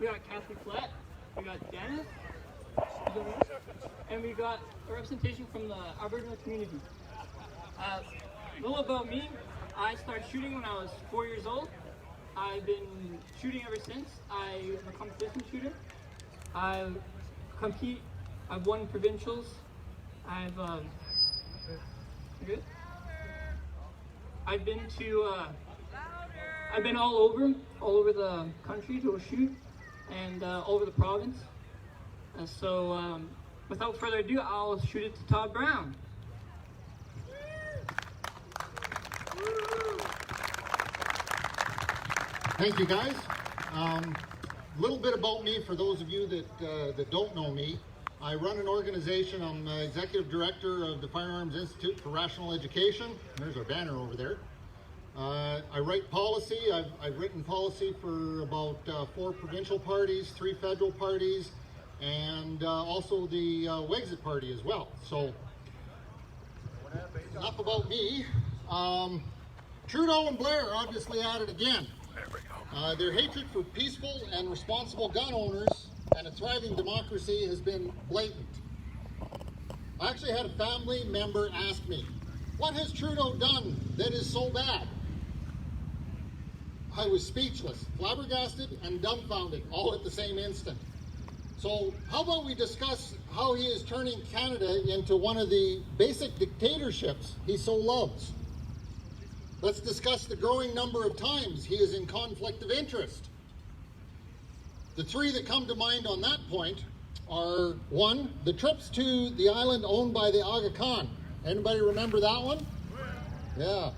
we got Kathy Flat, we got Dennis, and we got a representation from the Alberta community. A little about me, I started shooting when I was 4 years old. I've been shooting ever since. I'm a competition shooter. I compete, I've won provincials. I've good? I've been all over the country to shoot, and all over the province. So without further ado, I'll shoot it to Todd Brown. Thank you, guys. A little bit about me for those of you that don't know me. I run an organization. I'm executive director of the Firearms Institute for Rational Education. There's our banner over there. I write policy. I've written policy for about 4 provincial parties, 3 federal parties, and also the Wexit party as well. So enough about me. Trudeau and Blair are obviously at it again. Their hatred for peaceful and responsible gun owners and a thriving democracy has been blatant. I actually had a family member ask me, what has Trudeau done that is so bad? I was speechless, flabbergasted, and dumbfounded all at the same instant. So how about we discuss how he is turning Canada into one of the basic dictatorships he so loves? Let's discuss the growing number of times he is in conflict of interest. The 3 that come to mind on that point are, 1, the trips to the island owned by the Aga Khan. Anybody remember that one? Yeah.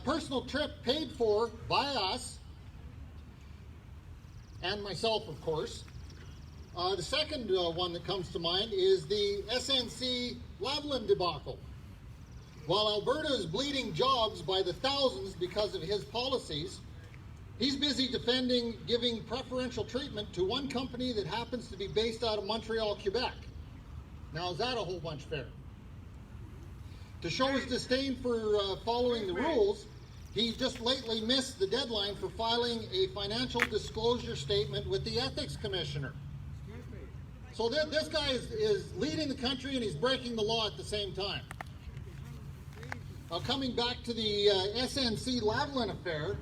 Personal trip paid for by us and myself, of course. The second one that comes to mind is the SNC Lavalin debacle. While Alberta is bleeding jobs by the thousands because of his policies, he's busy defending giving preferential treatment to one company that happens to be based out of Montreal, Quebec. Now, is that a whole bunch fair? To show his disdain for following the rules, he just lately missed the deadline for filing a financial disclosure statement with the Ethics Commissioner. So this guy is leading the country and he's breaking the law at the same time. Coming back to the SNC Lavalin affair,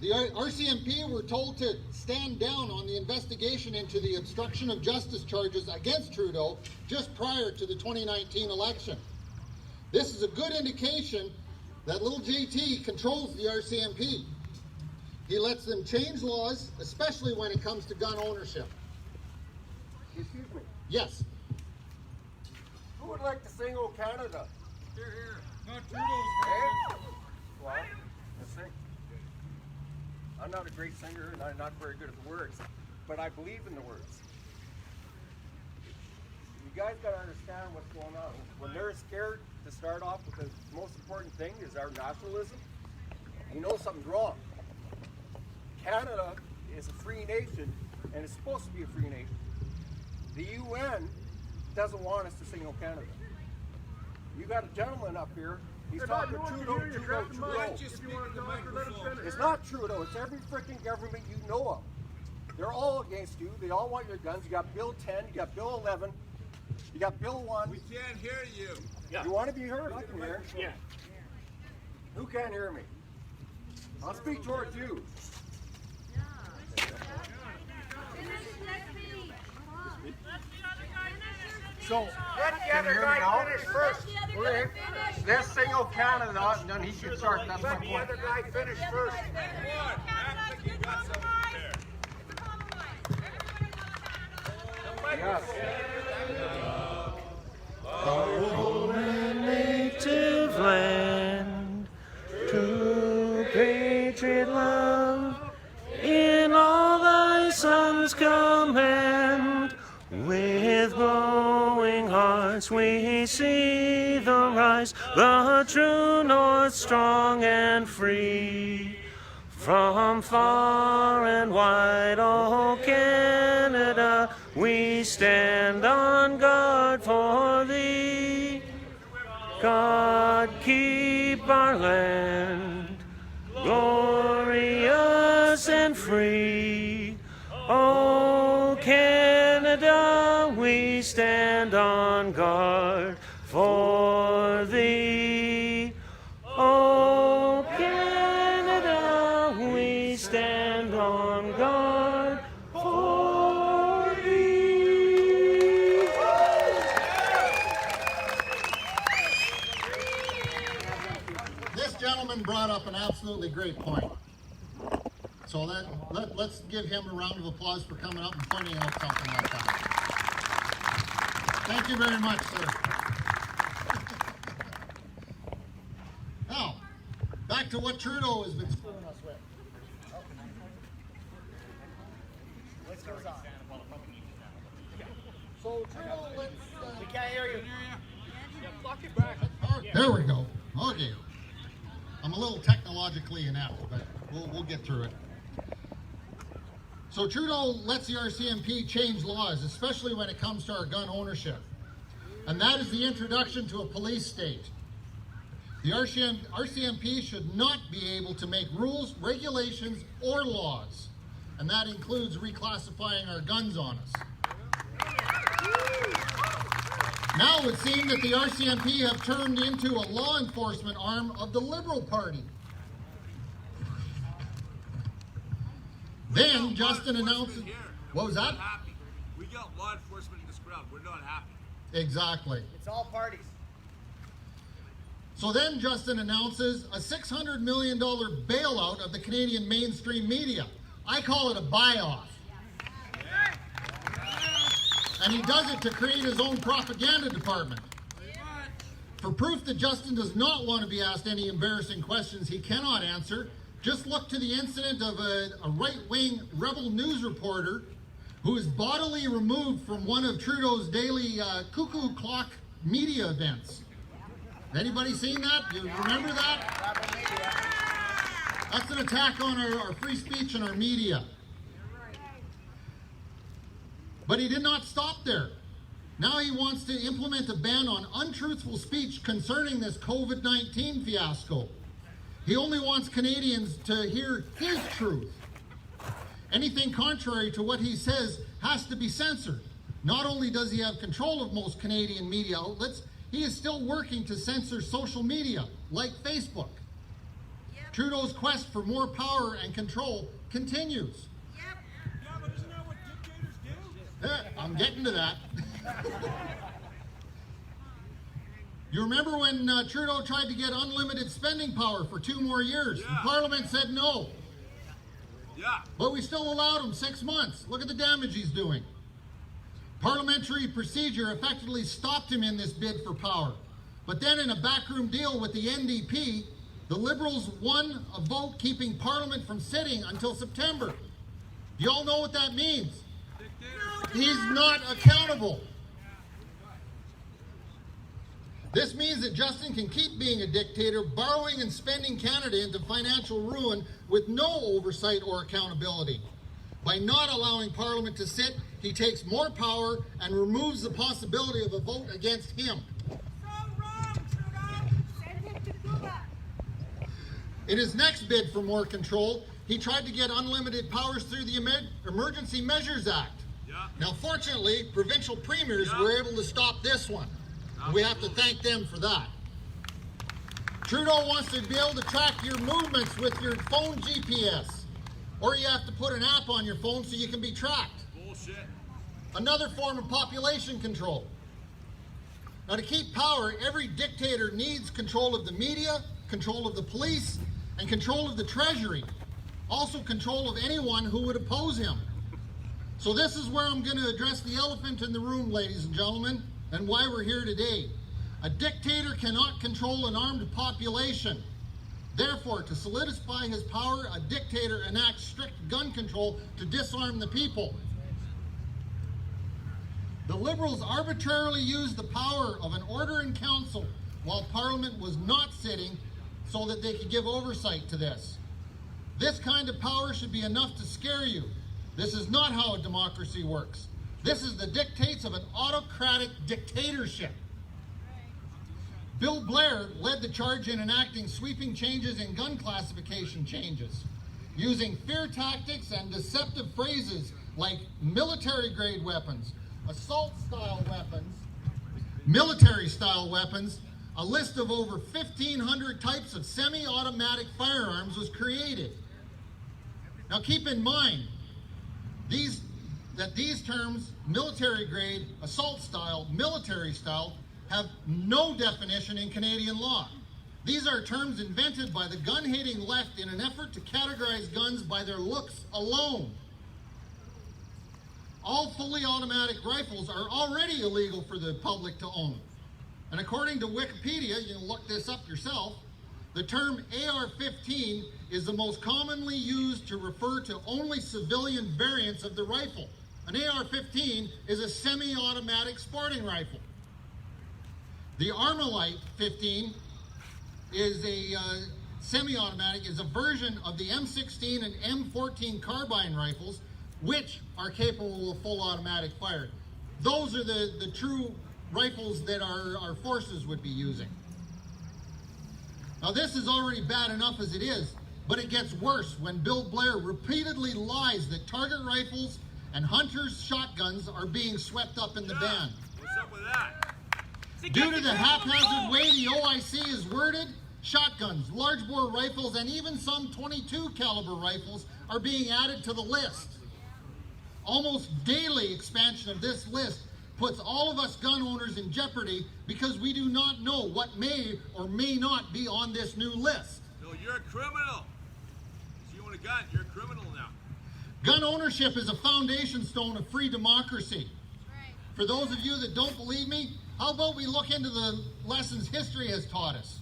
the RCMP were told to stand down on the investigation into the obstruction of justice charges against Trudeau just prior to the 2019 election. This is a good indication that little JT controls the RCMP. He lets them change laws, especially when it comes to gun ownership. Excuse me. Yes. Who would like to sing "O Canada"? Here, here. Not Trudeau's Well, let's sing. I'm not a great singer and I'm not very good at the words, but I believe in the words. You guys got to understand what's going on. When they're scared to start off with the most important thing is our nationalism, you know something's wrong. Canada is a free nation and it's supposed to be a free nation. The UN doesn't want us to sing "O Canada." You got a gentleman up here, he's talking Trudeau. It's not Trudeau, it's every freaking government you know of. They're all against you, they all want your guns. You got Bill 10, you got Bill 11, you got Bill 1. We can't hear you. Yeah. You want to be heard? I can hear. Yeah. Who can't hear me? I'll speak towards you. So, let the other guy finish first. Let's sing "O Canada" and then he can start. That's my point. Let the other guy finish first. Yes. Our home and native land, true patriot love, in all thy sons command. With glowing hearts we see the rise, the true north strong and free. From far and wide, O Canada, we stand on guard for thee. God keep our land glorious and free. stand on guard for thee. Oh, Canada, we stand on guard for thee. This gentleman brought up an absolutely great point. So let's give him a round of applause for coming up and pointing out something like that. Thank you very much, sir. Now, back to what Trudeau has been screwing us with. So Trudeau, we can't hear you. There we go. Okay. I'm a little technologically inept, but we'll get through it. So Trudeau lets the RCMP change laws, especially when it comes to our gun ownership. And that is the introduction to a police state. The RCMP should not be able to make rules, regulations, or laws. And that includes reclassifying our guns on us. Now it would seem that the RCMP have turned into a law enforcement arm of the Liberal Party. Then Justin announces, what was that? Happy. We got law enforcement in this crowd. We're not happy. Exactly. It's all parties. So then Justin announces a $600 million bailout of the Canadian mainstream media. I call it a buy-off. And he does it to create his own propaganda department. For proof that Justin does not want to be asked any embarrassing questions he cannot answer, just look to the incident of a right-wing rebel news reporter who is bodily removed from one of Trudeau's daily cuckoo clock media events. Anybody seen that? You remember that? That's an attack on our free speech and our media. But he did not stop there. Now he wants to implement a ban on untruthful speech concerning this COVID-19 fiasco. He only wants Canadians to hear his truth. Anything contrary to what he says has to be censored. Not only does he have control of most Canadian media outlets, he is still working to censor social media, like Facebook. Yep. Trudeau's quest for more power and control continues. Yeah, but isn't that what dictators do? I'm getting to that. You remember when Trudeau tried to get unlimited spending power for 2 more years? Yeah. And Parliament said no. Yeah. But we still allowed him 6 months. Look at the damage he's doing. Parliamentary procedure effectively stopped him in this bid for power. But then in a backroom deal with the NDP, the Liberals won a vote keeping Parliament from sitting until September. You all know what that means. He's not accountable. This means that Justin can keep being a dictator, borrowing and spending Canada into financial ruin with no oversight or accountability. By not allowing Parliament to sit, he takes more power and removes the possibility of a vote against him. So wrong, Trudeau! Send him to Cuba! In his next bid for more control, he tried to get unlimited powers through the Emergency Measures Act. Yeah. Now, fortunately, provincial premiers were able to stop this one. We have to thank them for that. Trudeau wants to be able to track your movements with your phone GPS. Or you have to put an app on your phone so you can be tracked. Bullshit. Another form of population control. Now, to keep power, every dictator needs control of the media, control of the police, and control of the treasury. Also control of anyone who would oppose him. So this is where I'm going to address the elephant in the room, ladies and gentlemen, and why we're here today. A dictator cannot control an armed population. Therefore, to solidify his power, a dictator enacts strict gun control to disarm the people. The Liberals arbitrarily used the power of an order in council while Parliament was not sitting so that they could give oversight to this. This kind of power should be enough to scare you. This is not how a democracy works. This is the dictates of an autocratic dictatorship. Bill Blair led the charge in enacting sweeping changes in gun classification changes, using fear tactics and deceptive phrases like military-grade weapons, assault-style weapons, military-style weapons, a list of over 1,500 types of semi-automatic firearms was created. Now keep in mind, these terms, military-grade, assault-style, military-style, have no definition in Canadian law. These are terms invented by the gun-hating left in an effort to categorize guns by their looks alone. All fully automatic rifles are already illegal for the public to own. And according to Wikipedia, you can look this up yourself, the term AR-15 is the most commonly used to refer to only civilian variants of the rifle. An AR-15 is a semi-automatic sporting rifle. The Armalite 15 is a semi-automatic, is a version of the M16 and M14 carbine rifles, which are capable of full automatic fire. Those are the true rifles that our forces would be using. Now this is already bad enough as it is, but it gets worse when Bill Blair repeatedly lies that target rifles and hunters' shotguns are being swept up in the ban. What's up with that? Due to the haphazard way the OIC is worded, shotguns, large bore rifles, and even some .22 caliber rifles are being added to the list. Almost daily expansion of this list puts all of us gun owners in jeopardy because we do not know what may or may not be on this new list. No, you're a criminal. If you own a gun, you're a criminal now. Gun ownership is a foundation stone of free democracy. For those of you that don't believe me, how about we look into the lessons history has taught us?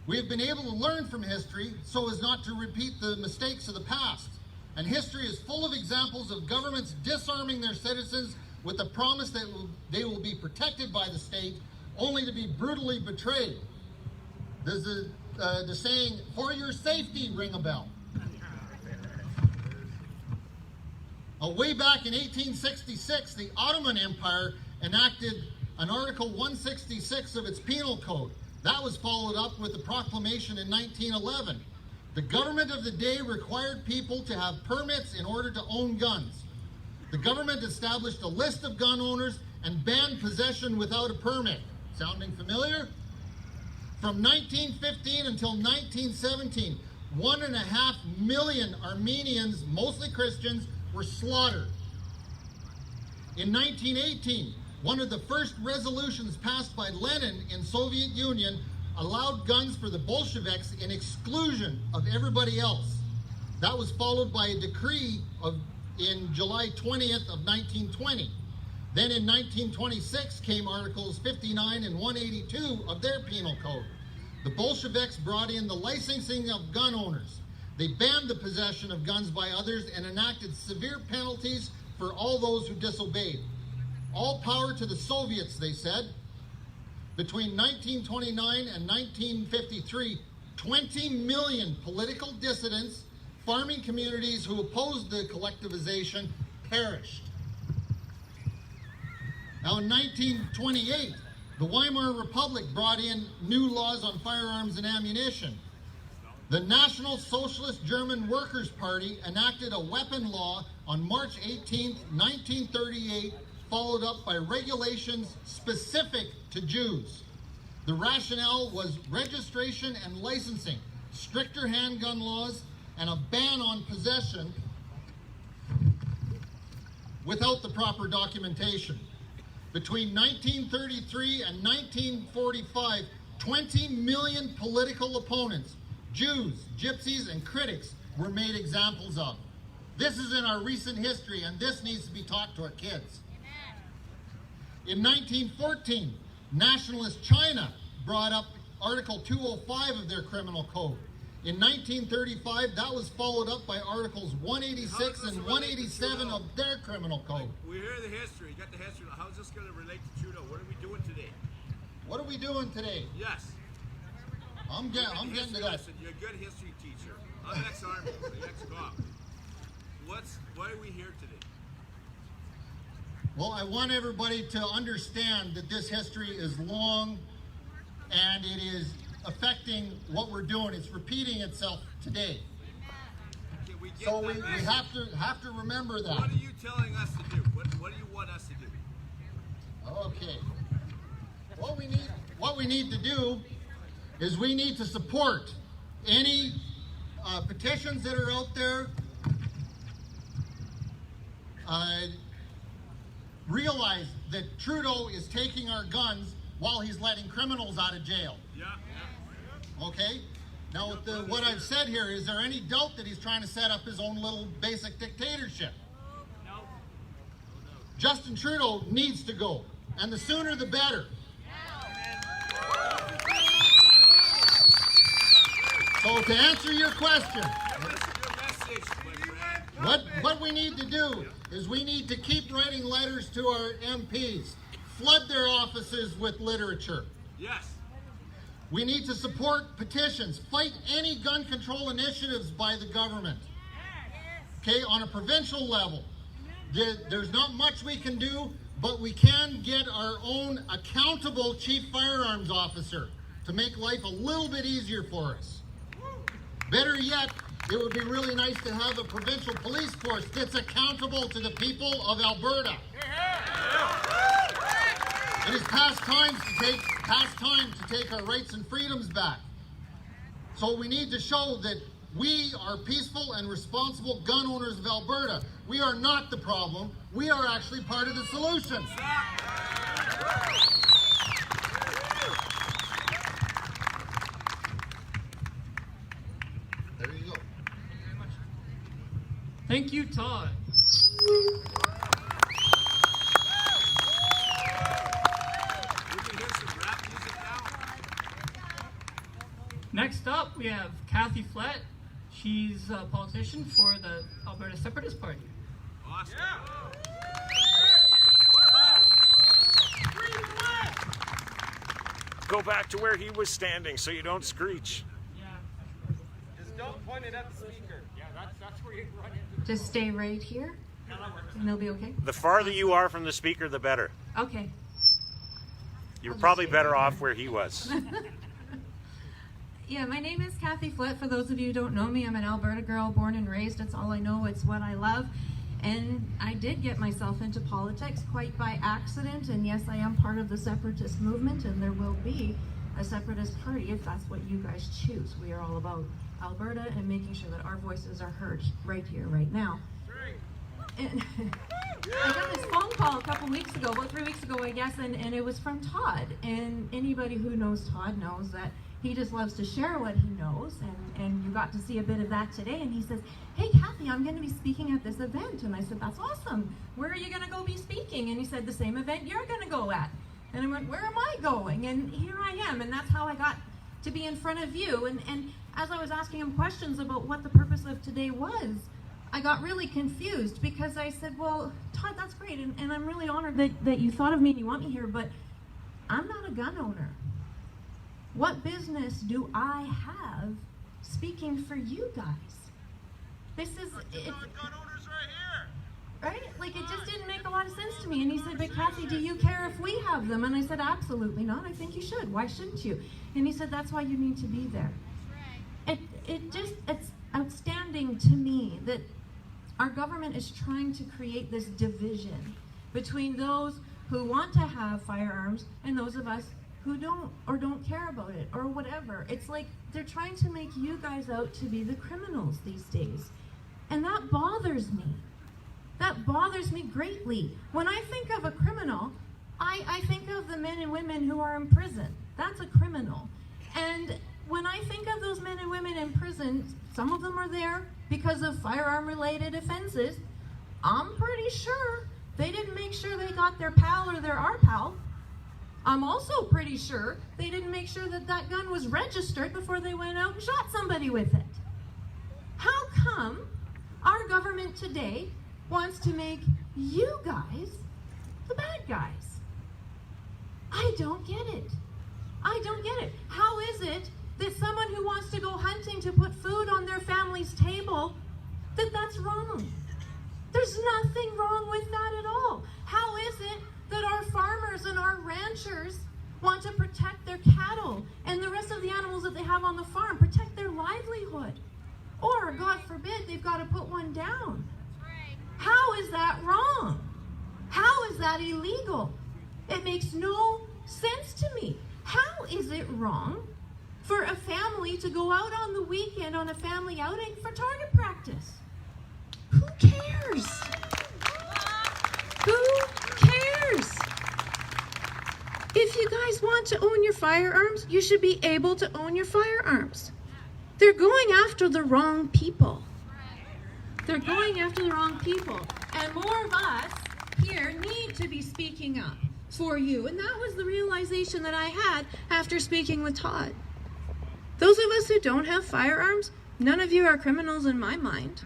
We have been able to learn from history so as not to repeat the mistakes of the past. And history is full of examples of governments disarming their citizens with the promise that they will be protected by the state, only to be brutally betrayed. Does the saying, "for your safety," ring a bell? Way back in 1866, the Ottoman Empire enacted an Article 166 of its penal code. That was followed up with a proclamation in 1911. The government of the day required people to have permits in order to own guns. The government established a list of gun owners and banned possession without a permit. Sounding familiar? From 1915 until 1917, 1.5 million Armenians, mostly Christians, were slaughtered. In 1918, one of the first resolutions passed by Lenin in Soviet Union allowed guns for the Bolsheviks in exclusion of everybody else. That was followed by a decree in July 20th of 1920. Then in 1926 came Articles 59 and 182 of their penal code. The Bolsheviks brought in the licensing of gun owners. They banned the possession of guns by others and enacted severe penalties for all those who disobeyed. All power to the Soviets, they said. Between 1929 and 1953, 20 million political dissidents, farming communities who opposed the collectivization perished. Now in 1928, the Weimar Republic brought in new laws on firearms and ammunition. The National Socialist German Workers' Party enacted a weapon law on March 18, 1938, followed up by regulations specific to Jews. The rationale was registration and licensing, stricter handgun laws, and a ban on possession without the proper documentation. Between 1933 and 1945, 20 million political opponents, Jews, gypsies, and critics were made examples of. This is in our recent history, and this needs to be taught to our kids. In 1914, nationalist China brought up Article 205 of their criminal code. In 1935, that was followed up by Articles 186 and 187 of their criminal code. We hear the history. You got the history. How's this going to relate to Trudeau? What are we doing today? What are we doing today? Yes. I'm getting to that. Lesson. You're a good history teacher. I'm ex-army, ex-cop. Why are we here today? Well, I want everybody to understand that this history is long and it is affecting what we're doing. It's repeating itself today. Can we get So that we message? have to remember that. What are you telling us to do? What do you want us to do? Okay. What we need to do is we need to support any petitions that are out there. Realize that Trudeau is taking our guns while he's letting criminals out of jail. Yeah. Okay? Now, with what I've said here, is there any doubt that he's trying to set up his own little basic dictatorship? No. Justin Trudeau needs to go, and the sooner the better. So to answer your question, what we need to do is we need to keep writing letters to our MPs, flood their offices with literature. Yes. We need to support petitions, fight any gun control initiatives by the government. Okay, on a provincial level, there's not much we can do, but we can get our own accountable chief firearms officer to make life a little bit easier for us. Better yet, it would be really nice to have a provincial police force that's accountable to the people of Alberta. It is past time to take our rights and freedoms back. So we need to show that we are peaceful and responsible gun owners of Alberta. We are not the problem. We are actually part of the solution. There you go. Thank you, Todd. Next up, we have Kathy Flett. She's a politician for the Alberta Separatist Party. Awesome. Go back to where he was standing so you don't screech. Just don't point it at the speaker. Yeah, that's where you run into. Just stay right here, and they'll be okay? The farther you are from the speaker, the better. Okay. You're I'll probably just stay better right off here. where he was. Yeah, my name is Kathy Flett. For those of you who don't know me, I'm an Alberta girl, born and raised. It's all I know. It's what I love. And I did get myself into politics quite by accident. And yes, I am part of the separatist movement, and there will be a separatist party if that's what you guys choose. We are all about Alberta and making sure that our voices are heard right here, right now. And I got this phone call a couple weeks ago, about 3 weeks ago, I guess, and it was from Todd. And anybody who knows Todd knows that he just loves to share what he knows, and you got to see a bit of that today. And he says, "Hey, Kathy, I'm going to be speaking at this event." And I said, "That's awesome. Where are you going to go be speaking?" And he said, "The same event you're going to go at." And I went, "Where am I going?" And here I am, and that's how I got to be in front of you. And as I was asking him questions about what the purpose of today was, I got really confused, because I said, "Well, Todd, that's great, and I'm really honored that you thought of me and you want me here, but I'm not a gun owner. What business do I have speaking for you guys? This is it, right? Like, it just didn't make a lot of sense to me." And he said, "But Kathy, do you care if we have them?" And I said, "Absolutely not. I think you should. Why shouldn't you?" And he said, "That's why you need to be there." It's outstanding to me that our government is trying to create this division between those who want to have firearms and those of us who don't, or don't care about it, or whatever. It's like they're trying to make you guys out to be the criminals these days. And that bothers me. That bothers me greatly. When I think of a criminal, I think of the men and women who are in prison. That's a criminal. And when I think of those men and women in prison, some of them are there because of firearm-related offenses. I'm pretty sure they didn't make sure they got their PAL or their RPAL. I'm also pretty sure they didn't make sure that that gun was registered before they went out and shot somebody with it. How come our government today wants to make you guys the bad guys? I don't get it. I don't get it. How is it that someone who wants to go hunting to put food on their family's table, that's wrong? There's nothing wrong with that at all. How is it that our farmers and our ranchers want to protect their cattle and the rest of the animals that they have on the farm, protect their livelihood? Or, God forbid, they've got to put one down. How is that wrong? How is that illegal? It makes no sense to me. How is it wrong for a family to go out on the weekend on a family outing for target practice? Who cares? Who cares? If you guys want to own your firearms, you should be able to own your firearms. They're going after the wrong people. They're going after the wrong people. And more of us here need to be speaking up for you. And that was the realization that I had after speaking with Todd. Those of us who don't have firearms, none of you are criminals in my mind.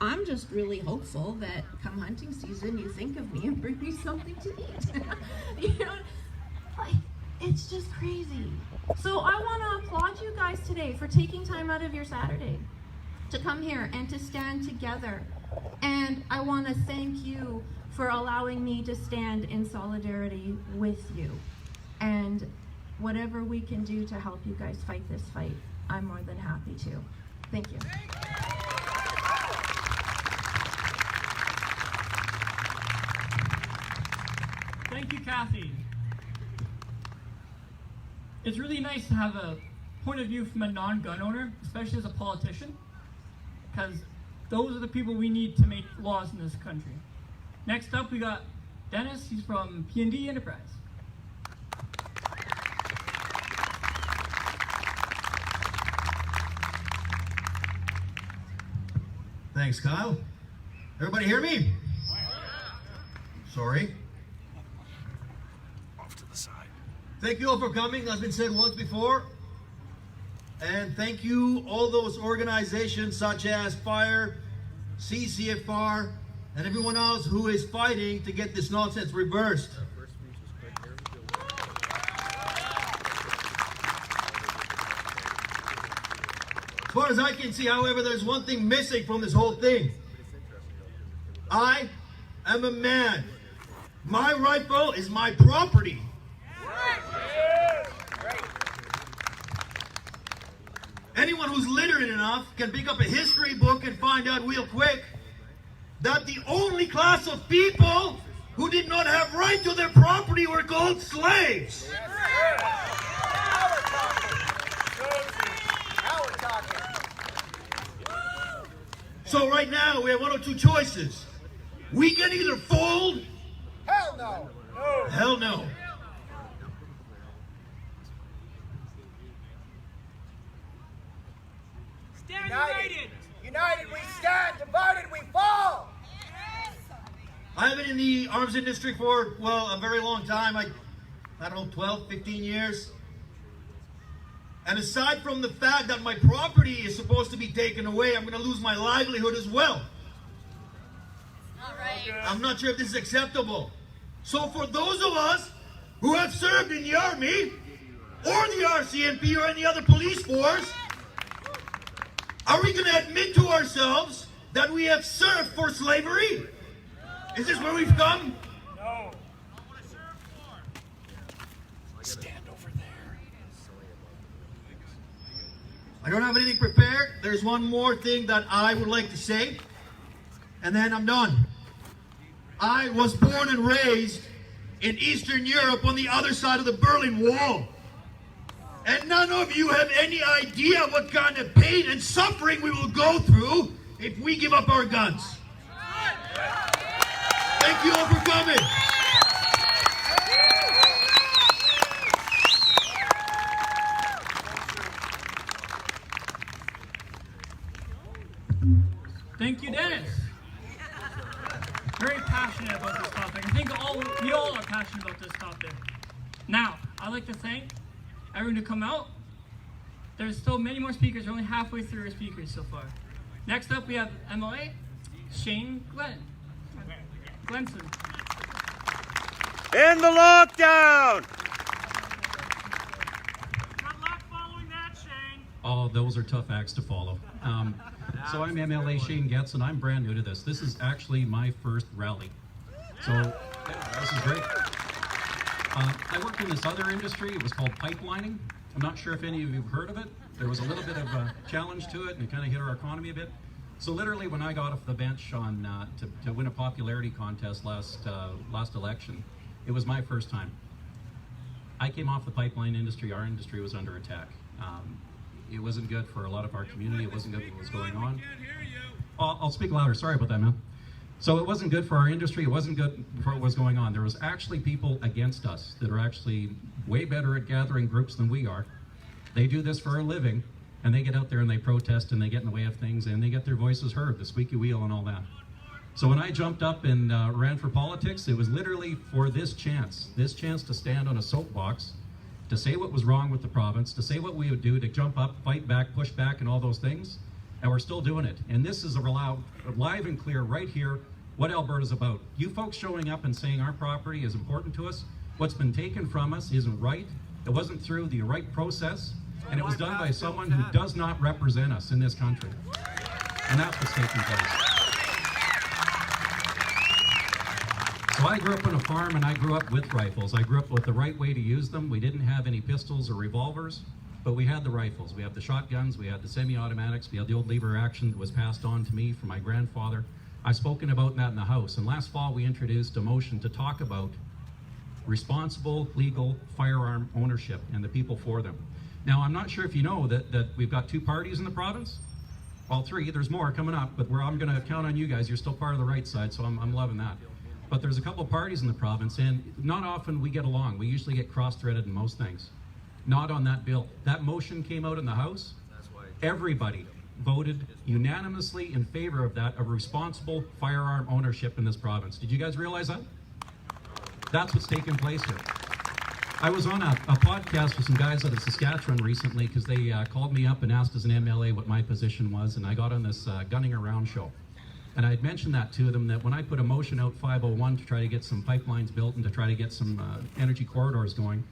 I'm just really hopeful that come hunting season you think of me and bring me something to eat. You know, like, it's just crazy. So I want to applaud you guys today for taking time out of your Saturday to come here and to stand together. And I want to thank you for allowing me to stand in solidarity with you. And whatever we can do to help you guys fight this fight, I'm more than happy to. Thank you. Thank you, Kathy. It's really nice to have a point of view from a non-gun owner, especially as a politician, because those are the people we need to make laws in this country. Next up, we got Dennis. He's from P&D Enterprise. Thanks, Kyle. Everybody hear me? Sorry. Off to the side. Thank you all for coming. That's been said once before. And thank you all those organizations such as FIRE, CCFR, and everyone else who is fighting to get this nonsense reversed. As far as I can see, however, there's one thing missing from this whole thing. I am a man. My rifle is my property. Anyone who's literate enough can pick up a history book and find out real quick that the only class of people who did not have right to their property were called slaves. So right now we have one of two choices. We can either fold. Hell no! Hell no. Stand united! United we stand, divided we fall! I've been in the arms industry for, well, a very long time. I don't know, 12, 15 years. And aside from the fact that my property is supposed to be taken away, I'm going to lose my livelihood as well. All right. I'm not sure if this is acceptable. So for those of us who have served in the Army, or the RCMP, or any other police force, are we going to admit to ourselves that we have served for slavery? Is this where we've come? No. Stand over there. I don't have anything prepared. There's one more thing that I would like to say, and then I'm done. I was born and raised in Eastern Europe on the other side of the Berlin Wall. And none of you have any idea what kind of pain and suffering we will go through if we give up our guns. Thank you all for coming. Thank you, Dennis. Very passionate about this topic. I think we all are passionate about this topic. Now, I'd like to thank everyone who come out. There's still many more speakers. We're only halfway through our speakers so far. Next up, we have MLA Shane Glenson. In the lockdown! Good luck following that, Shane. Oh, those are tough acts to follow. So I'm MLA Shane Getz, and I'm brand new to this. This is actually my first rally. So this is great. I worked in this other industry. It was called pipelining. I'm not sure if any of you have heard of it. There was a little bit of a challenge to it, and it kind of hit our economy a bit. So literally, when I got off the bench on to win a popularity contest last election, It was my first time. I came off the pipeline industry. Our industry was under attack. It wasn't good for a lot of our community. It wasn't good for what was going on. I'll speak louder. Sorry about that, man. So it wasn't good for our industry. It wasn't good for what was going on. There was actually people against us that are actually way better at gathering groups than we are. They do this for a living, and they get out there and they protest and they get in the way of things and they get their voices heard, the squeaky wheel and all that. So when I jumped up and ran for politics, it was literally for this chance to stand on a soapbox, to say what was wrong with the province, to say what we would do, to jump up, fight back, push back, and all those things. And we're still doing it. And this is live and clear right here what Alberta's about. You folks showing up and saying our property is important to us. What's been taken from us isn't right. It wasn't through the right process. And it was done by someone who does not represent us in this country. And that's what's taking place. So I grew up on a farm and I grew up with rifles. I grew up with the right way to use them. We didn't have any pistols or revolvers, but we had the rifles. We had the shotguns, we had the semi-automatics, we had the old lever action that was passed on to me from my grandfather. I've spoken about that in the House. And last fall we introduced a motion to talk about responsible, legal firearm ownership and the people for them. Now, I'm not sure if you know that we've got 2 parties in the province. Well, 3, there's more coming up, but I'm gonna count on you guys. You're still part of the right side, so I'm loving that. But there's a couple parties in the province, and not often we get along. We usually get cross-threaded in most things. Not on that bill. That motion came out in the House. Everybody voted unanimously in favor of that, of responsible firearm ownership in this province. Did you guys realize that? That's what's taking place here. I was on a podcast with some guys out of Saskatchewan recently because they called me up and asked as an MLA what my position was, and I got on this Gunning Around show. And I had mentioned that to them, that when I put a motion out 501 to try to get some pipelines built and to try to get some energy corridors going,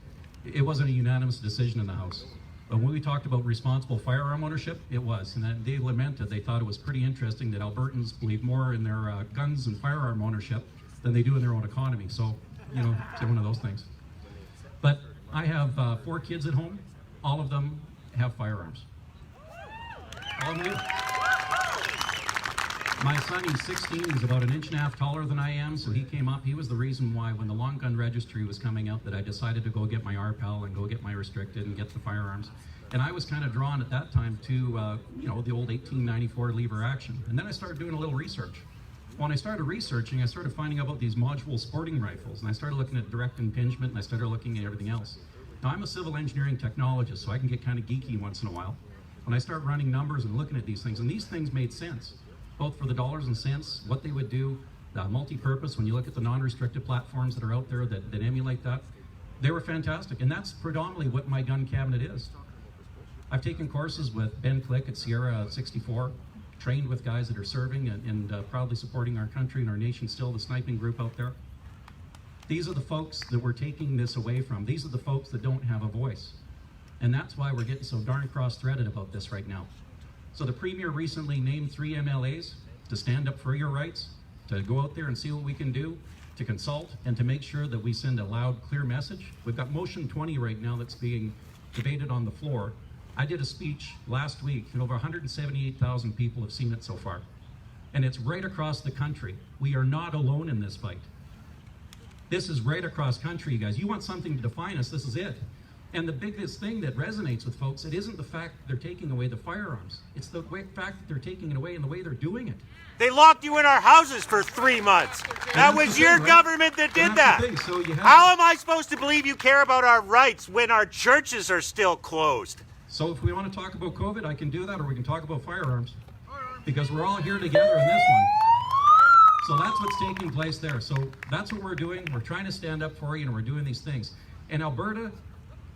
it wasn't a unanimous decision in the House. But when we talked about responsible firearm ownership, it was. And they lamented, they thought it was pretty interesting that Albertans believe more in their guns and firearm ownership than they do in their own economy. So, you know, it's one of those things. But I have 4 kids at home. All of them have firearms. All of them do. My son, he's 16, he's about 1.5 inches taller than I am, so he came up. He was the reason why, when the long gun registry was coming out, that I decided to go get my RPAL and go get my restricted and get the firearms. And I was kind of drawn at that time to, you know, the old 1894 lever action. And then I started doing a little research. When I started researching, I started finding out about these modular sporting rifles, and I started looking at direct impingement, and I started looking at everything else. Now, I'm a civil engineering technologist, so I can get kind of geeky once in a while. When I start running numbers and looking at these things, and these things made sense, both for the dollars and cents, what they would do, multi-purpose, when you look at the non-restricted platforms that are out there that emulate that, they were fantastic. And that's predominantly what my gun cabinet is. I've taken courses with Ben Click at Sierra 64, trained with guys that are serving and proudly supporting our country and our nation still, the sniping group out there. These are the folks that we're taking this away from. These are the folks that don't have a voice. And that's why we're getting so darn cross-threaded about this right now. So the Premier recently named 3 MLAs to stand up for your rights, to go out there and see what we can do, to consult, and to make sure that we send a loud, clear message. We've got Motion 20 right now that's being debated on the floor. I did a speech last week, and over 178,000 people have seen it so far. And it's right across the country. We are not alone in this fight. This is right across country, you guys. You want something to define us, this is it. And the biggest thing that resonates with folks, it isn't the fact that they're taking away the firearms. It's the fact that they're taking it away and the way they're doing it. They locked you in our houses for 3 months. That was your government that did that. So How am I supposed to believe you care about our rights when our churches are still closed? So if we want to talk about COVID, I can do that, or we can talk about firearms. Because we're all here together in this one. So that's what's taking place there. So that's what we're doing. We're trying to stand up for you, and we're doing these things. And Alberta,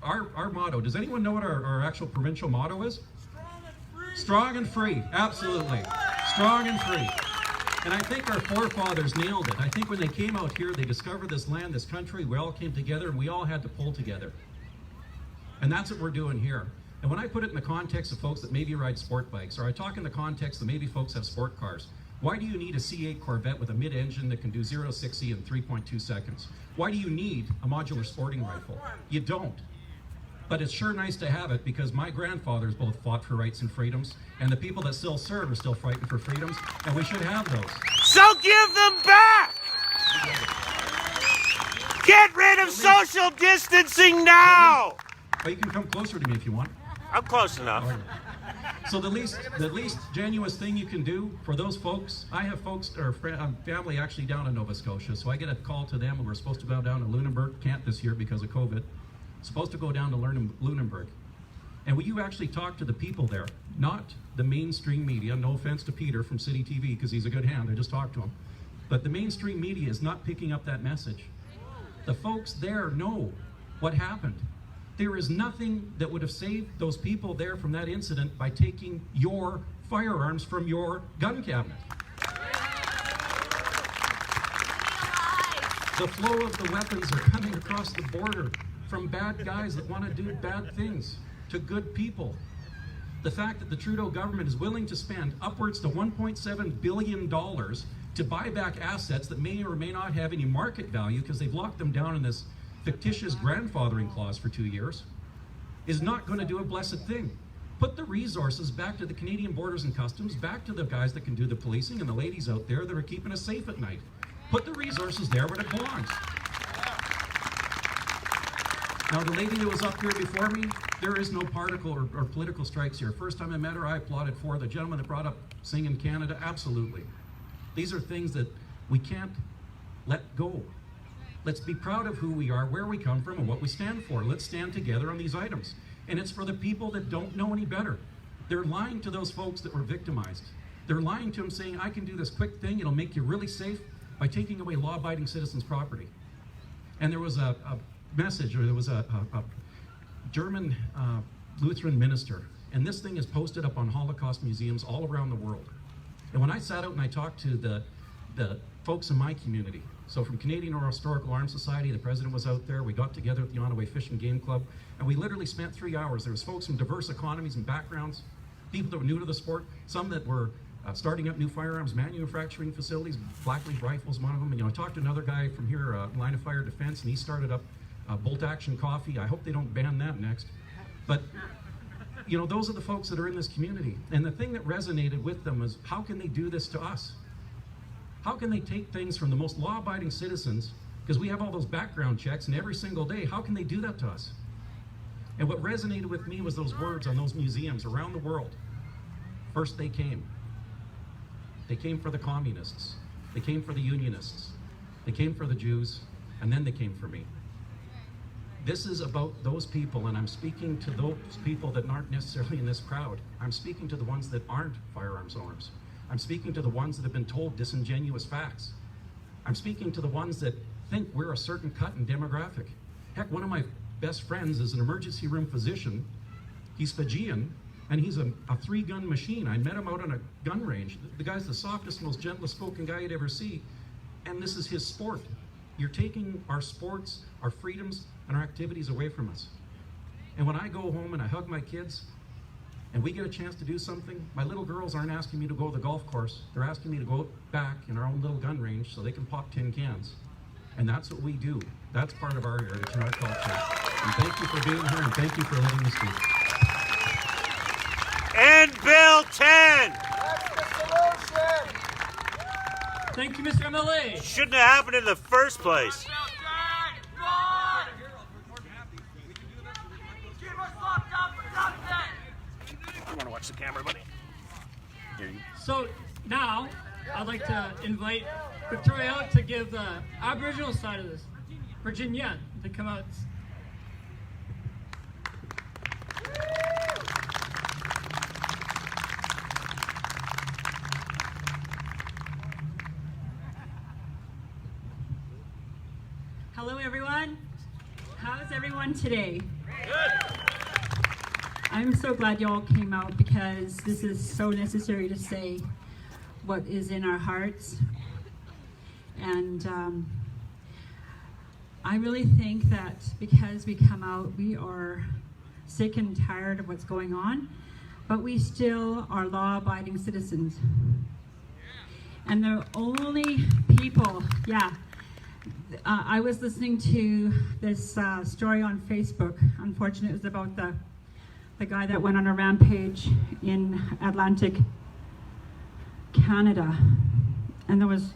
our motto, does anyone know what our actual provincial motto is? Strong and free, absolutely. Strong and free. And I think our forefathers nailed it. I think when they came out here, they discovered this land, this country, we all came together and we all had to pull together. And that's what we're doing here. And when I put it in the context of folks that maybe ride sport bikes, or I talk in the context that maybe folks have sport cars, why do you need a C8 Corvette with a mid-engine that can do 0 to 60 in 3.2 seconds? Why do you need a modular sporting rifle? You don't. But it's sure nice to have it, because my grandfathers both fought for rights and freedoms, and the people that still serve are still fighting for freedoms, and we should have those. So give them back! Get rid of social distancing now! But you can come closer to me if you want. I'm close enough. So the least genuous thing you can do for those folks, I have folks or family actually down in Nova Scotia, so I get a call to them, and we're supposed to go down to Lunenburg, can't this year because of COVID. Supposed to go down to Lunenburg. And will you actually talk to the people there, not the mainstream media? No offense to Peter from City TV, because he's a good hand, I just talked to him. But the mainstream media is not picking up that message. The folks there know what happened. There is nothing that would have saved those people there from that incident by taking your firearms from your gun cabinet. The flow of the weapons are coming across the border from bad guys that want to do bad things to good people. The fact that the Trudeau government is willing to spend upwards to $1.7 billion to buy back assets that may or may not have any market value because they've locked them down in this fictitious grandfathering clause for 2 years, is not going to do a blessed thing. Put the resources back to the Canadian Borders and Customs, back to the guys that can do the policing and the ladies out there that are keeping us safe at night. Put the resources there where it belongs. Now, the lady that was up here before me, there is no particle or political strikes here. First time I met her, I applauded for her. The gentleman that brought up Singing Canada, absolutely. These are things that we can't let go. Let's be proud of who we are, where we come from, and what we stand for. Let's stand together on these items. And it's for the people that don't know any better. They're lying to those folks that were victimized. They're lying to them saying, I can do this quick thing, it'll make you really safe by taking away law-abiding citizens' property. And there was a message, or there was a German Lutheran minister, and this thing is posted up on Holocaust museums all around the world. And when I sat out and I talked to the folks in my community, so from Canadian Historical Arms Society, the president was out there, we got together at the Onaway Fish and Game Club, and we literally spent 3 hours. There was folks from diverse economies and backgrounds, people that were new to the sport, some that were starting up new firearms manufacturing facilities. Blackleaf Rifles, one of them. And I talked to another guy from here, Line of Fire Defense, and he started up Bolt Action Coffee. I hope they don't ban that next. But those are the folks that are in this community. And the thing that resonated with them is, how can they do this to us? How can they take things from the most law-abiding citizens, because we have all those background checks, and every single day, how can they do that to us? And what resonated with me was those words on those museums around the world. First they came. They came for the communists. They came for the unionists. They came for the Jews, and then they came for me. This is about those people, and I'm speaking to those people that aren't necessarily in this crowd. I'm speaking to the ones that aren't firearms owners. I'm speaking to the ones that have been told disingenuous facts. I'm speaking to the ones that think we're a certain cut and demographic. Heck, one of my best friends is an emergency room physician. He's Fijian, and he's a three-gun machine. I met him out on a gun range. The guy's the softest, most gentlest spoken guy you'd ever see, and this is his sport. You're taking our sports, our freedoms, and our activities away from us. And when I go home and I hug my kids, and we get a chance to do something, my little girls aren't asking me to go to the golf course. They're asking me to go back in our own little gun range so they can pop tin cans. And that's what we do. That's part of our heritage and our culture. And thank you for being here, and thank you for letting me speak. And Bill 10! That's the solution! Thank you, Mr. MLA. Shouldn't have happened in the first place. You want to watch the camera, buddy? Here you go. So now, I'd like to invite Victoria out to give the Aboriginal side of this, Virginia, to come out. Hello, everyone. How's everyone today? I'm so glad you all came out, because this is so necessary to say what is in our hearts. And I really think that because we come out, we are sick and tired of what's going on, but we still are law-abiding citizens. And the only people, I was listening to this story on Facebook. Unfortunately, it was about the guy that went on a rampage in Atlantic Canada. And there was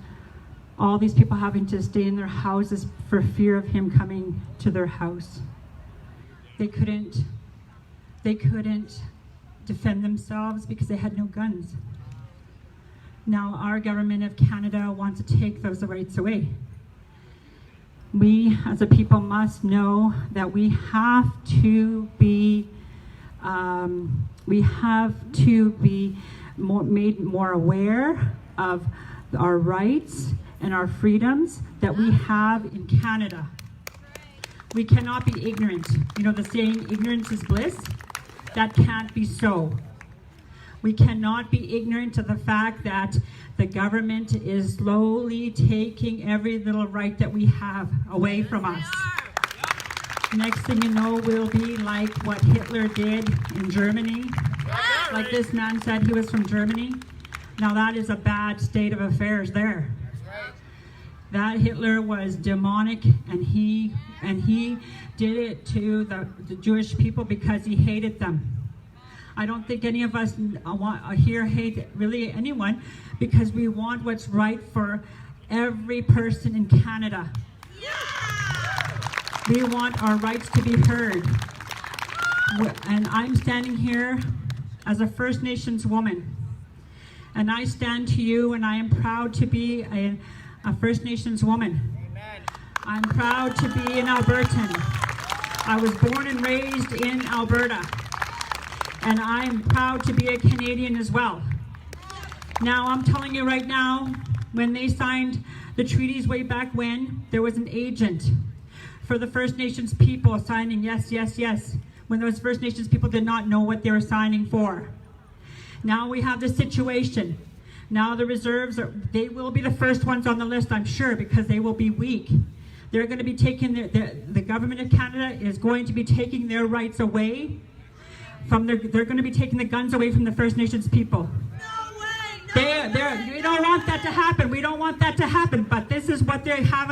all these people having to stay in their houses for fear of him coming to their house. They couldn't defend themselves because they had no guns. Now our government of Canada wants to take those rights away. We as a people must know that we have to be made more aware of our rights and our freedoms that we have in Canada. We cannot be ignorant. You know the saying, ignorance is bliss? That can't be so. We cannot be ignorant of the fact that the government is slowly taking every little right that we have away from us. Next thing you know, we'll be like what Hitler did in Germany. Like this man said, he was from Germany. Now that is a bad state of affairs there. That Hitler was demonic, and he did it to the Jewish people because he hated them. I don't think any of us here hate really anyone, because we want what's right for every person in Canada. We want our rights to be heard. And I'm standing here as a First Nations woman. And I stand to you, and I am proud to be a First Nations woman. Amen. I'm proud to be an Albertan. I was born and raised in Alberta. And I'm proud to be a Canadian as well. Now, I'm telling you right now, when they signed the treaties way back when, there was an agent for the First Nations people signing yes, yes, yes, when those First Nations people did not know what they were signing for. Now we have this situation. Now the reserves, they will be the first ones on the list, I'm sure, because they will be weak. They're going to be taking, the government of Canada is going to be taking their rights away. They're going to be taking the guns away from the First Nations people. We don't want that to happen. We don't want that to happen. But this is what they have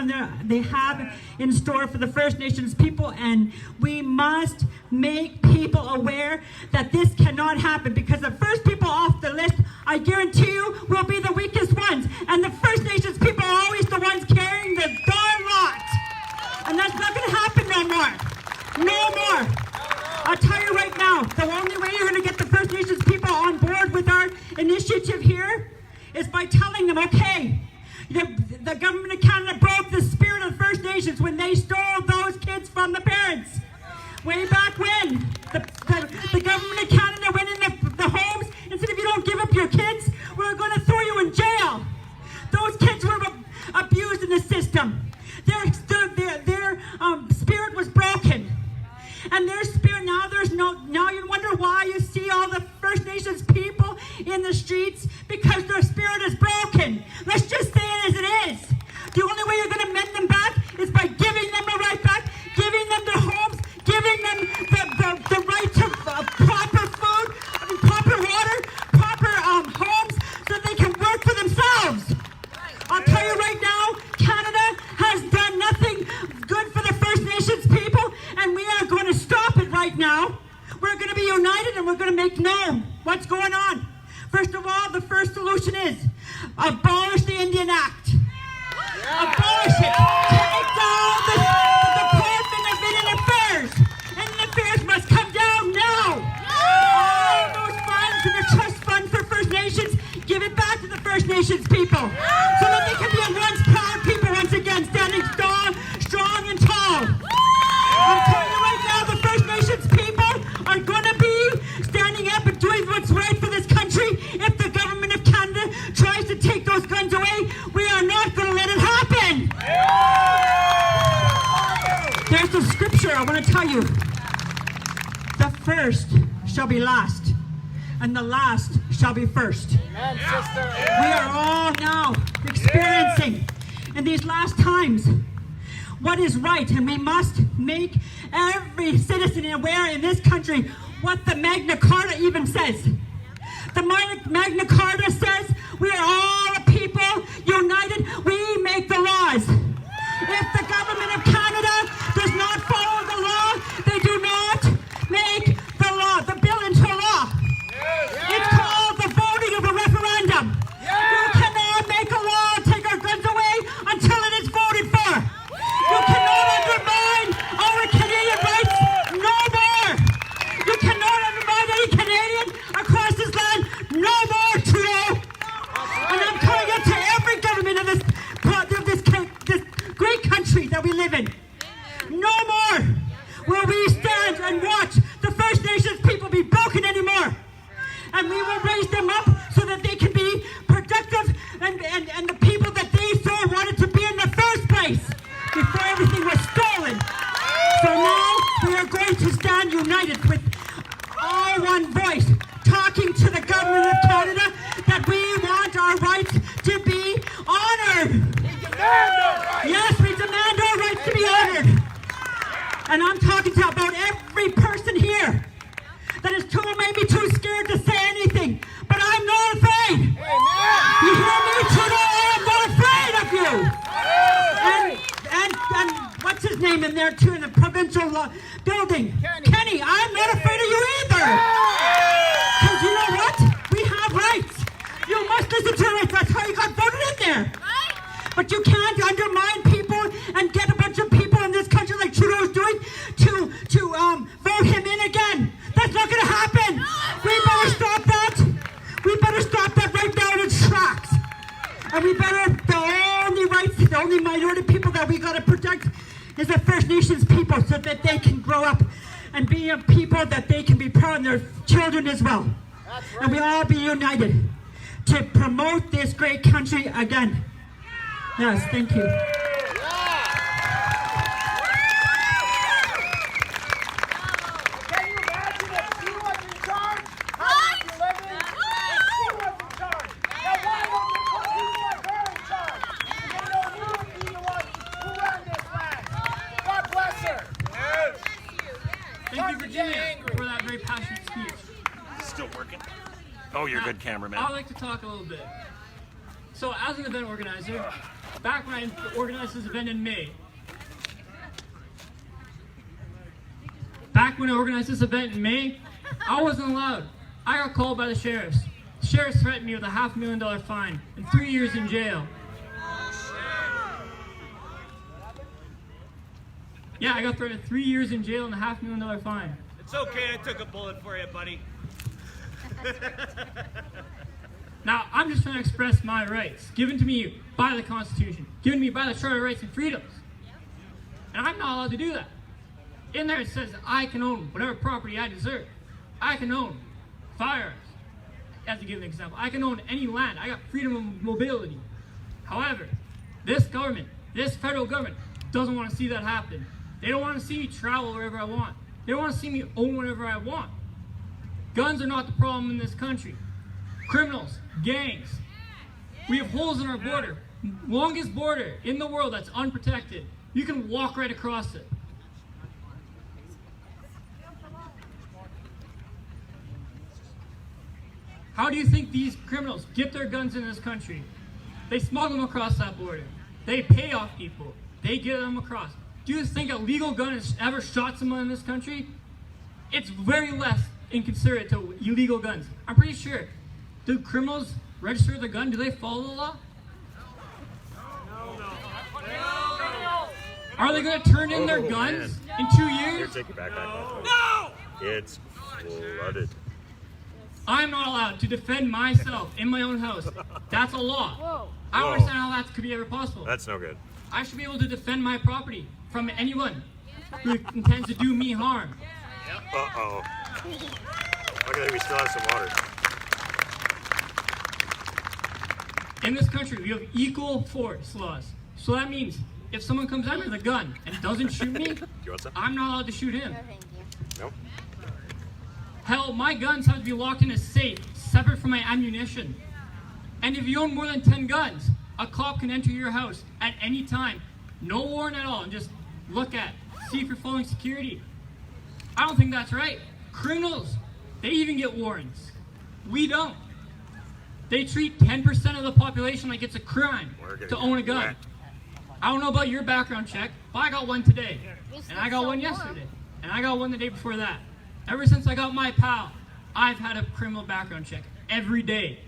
in store for the First Nations people, and we must make people aware that this cannot happen, because the first people off the list, I guarantee you, will be the weakest ones, and the First Nations people are always the ones carrying the darn lot, and that's not going to happen no more. No more. I'll tell you right now, the only way you're going to get the First Nations people on board with our initiative here is by telling them, okay, the government of Canada broke the spirit of the First Nations when they stole those kids from the parents. Way back when, the government of Canada went in the homes and said, if you don't give up your kids, we're going to throw you in jail. Those kids were abused in the system. Their spirit was broken. And their spirit, now you wonder why you see all the First Nations people in the streets, because their spirit is broken. Let's just say it as it is. The only way you're going to mend them back is by giving them a right back, giving them their homes, giving them the right to proper food, proper water, proper homes, so they can work for themselves. I'll tell you right now, Canada has done nothing good for the First Nations people, and we are going to stop it right now. We're going to be united, and we're going to make known what's going on. First of all, the first solution is abolish the Indian Act. Abolish it. Take down the Department of Indian Affairs. Indian Affairs must come down now. All those funds in the trust fund for First Nations, give it back to the First Nations people, so that they can be a once proud people once again, standing strong and tall. I'm telling you right now, the First Nations people are going to be standing up and doing what's right for this country. If the government of Canada tries to take those guns away, we are not going to let it happen. There's a scripture I want to tell you. The first shall be last, and the last shall be first. Amen, sister. We are all now experiencing in these last times what is right, and we must make every citizen aware in this country what the Magna Carta even says. The Magna Carta says we are all a people united. We make the laws. If the government of Canada does not follow the law, they do not make the law, the bill into a law. It's called the voting of a referendum. You cannot make a law, take our guns away and we will raise them up so that they can be productive and the people that they so wanted to be in the first place before everything was stolen. So now we are going to stand united with all one voice, talking to the government of Canada that we want our rights to be honored. Yes, we demand our rights to be honored. And I'm talking about every person here that is maybe too scared to say anything. But I'm not afraid. You hear me, Trudeau? I am not afraid of you. And what's his name in there too in the provincial building? Kenny, I'm not afraid of you either. Because you know what? We have rights. You must listen to rights. That's how you got voted in there. But you can't undermine people and get a bunch of people in this country like Trudeau is doing to vote him in again. That's not going to happen. We better stop that. We better stop that right now in its tracks. And we better, the only minority people that we got to protect is the First Nations people so that they can grow up and be a people that they can be proud of their children as well. And we all be united to promote this great country again. Yes, thank you. Can you imagine if she was in charge? How would you live in? If she was in charge. Now why don't you put people like her in charge? They know you would be the one who ran this land. God bless her. Thank you, Virginia, for that very passionate speech. Still working? Oh, you're a good cameraman. I'd like to talk a little bit. So, as an event organizer, back when I organized this event in May, I wasn't allowed. I got called by the sheriffs. The sheriffs threatened me with a $500,000 fine and 3 years in jail. Yeah, I got threatened 3 years in jail and a $500,000 fine. It's okay, I took a bullet for you, buddy. Now, I'm just trying to express my rights, given to me by the Constitution, given to me by the Charter of Rights and Freedoms. And I'm not allowed to do that. In there it says that I can own whatever property I deserve. I can own firearms, as to give an example. I can own any land. I got freedom of mobility. However, this government, this federal government, doesn't want to see that happen. They don't want to see me travel wherever I want. They don't want to see me own whatever I want. Guns are not the problem in this country. Criminals, gangs. We have holes in our border. Longest border in the world that's unprotected. You can walk right across it. How do you think these criminals get their guns in this country? They smuggle them across that border. They pay off people. They get them across. Do you think a legal gun has ever shot someone in this country? It's very less inconsiderate to illegal guns. I'm pretty sure. Do criminals register their gun? Do they follow the law? Are they going to turn in their guns in 2 years? Take it back. No! It's flooded. I'm not allowed to defend myself in my own house. That's a law. I don't understand how that could be ever possible. That's no good. I should be able to defend my property from anyone who intends to do me harm. Uh-oh. Look at that, we still have some water. In this country, we have equal force laws. So that means if someone comes at me with a gun and doesn't shoot me, I'm not allowed to shoot him. Nope. Hell, my guns have to be locked in a safe, separate from my ammunition. And if you own more than 10 guns, a cop can enter your house at any time, no warrant at all, and just look at, see if you're following security. I don't think that's right. Criminals, they even get warrants. We don't. They treat 10% of the population like it's a crime to own a gun. I don't know about your background check, but I got one today. And I got one yesterday. And I got one the day before that. Ever since I got my PAL, I've had a criminal background check every day.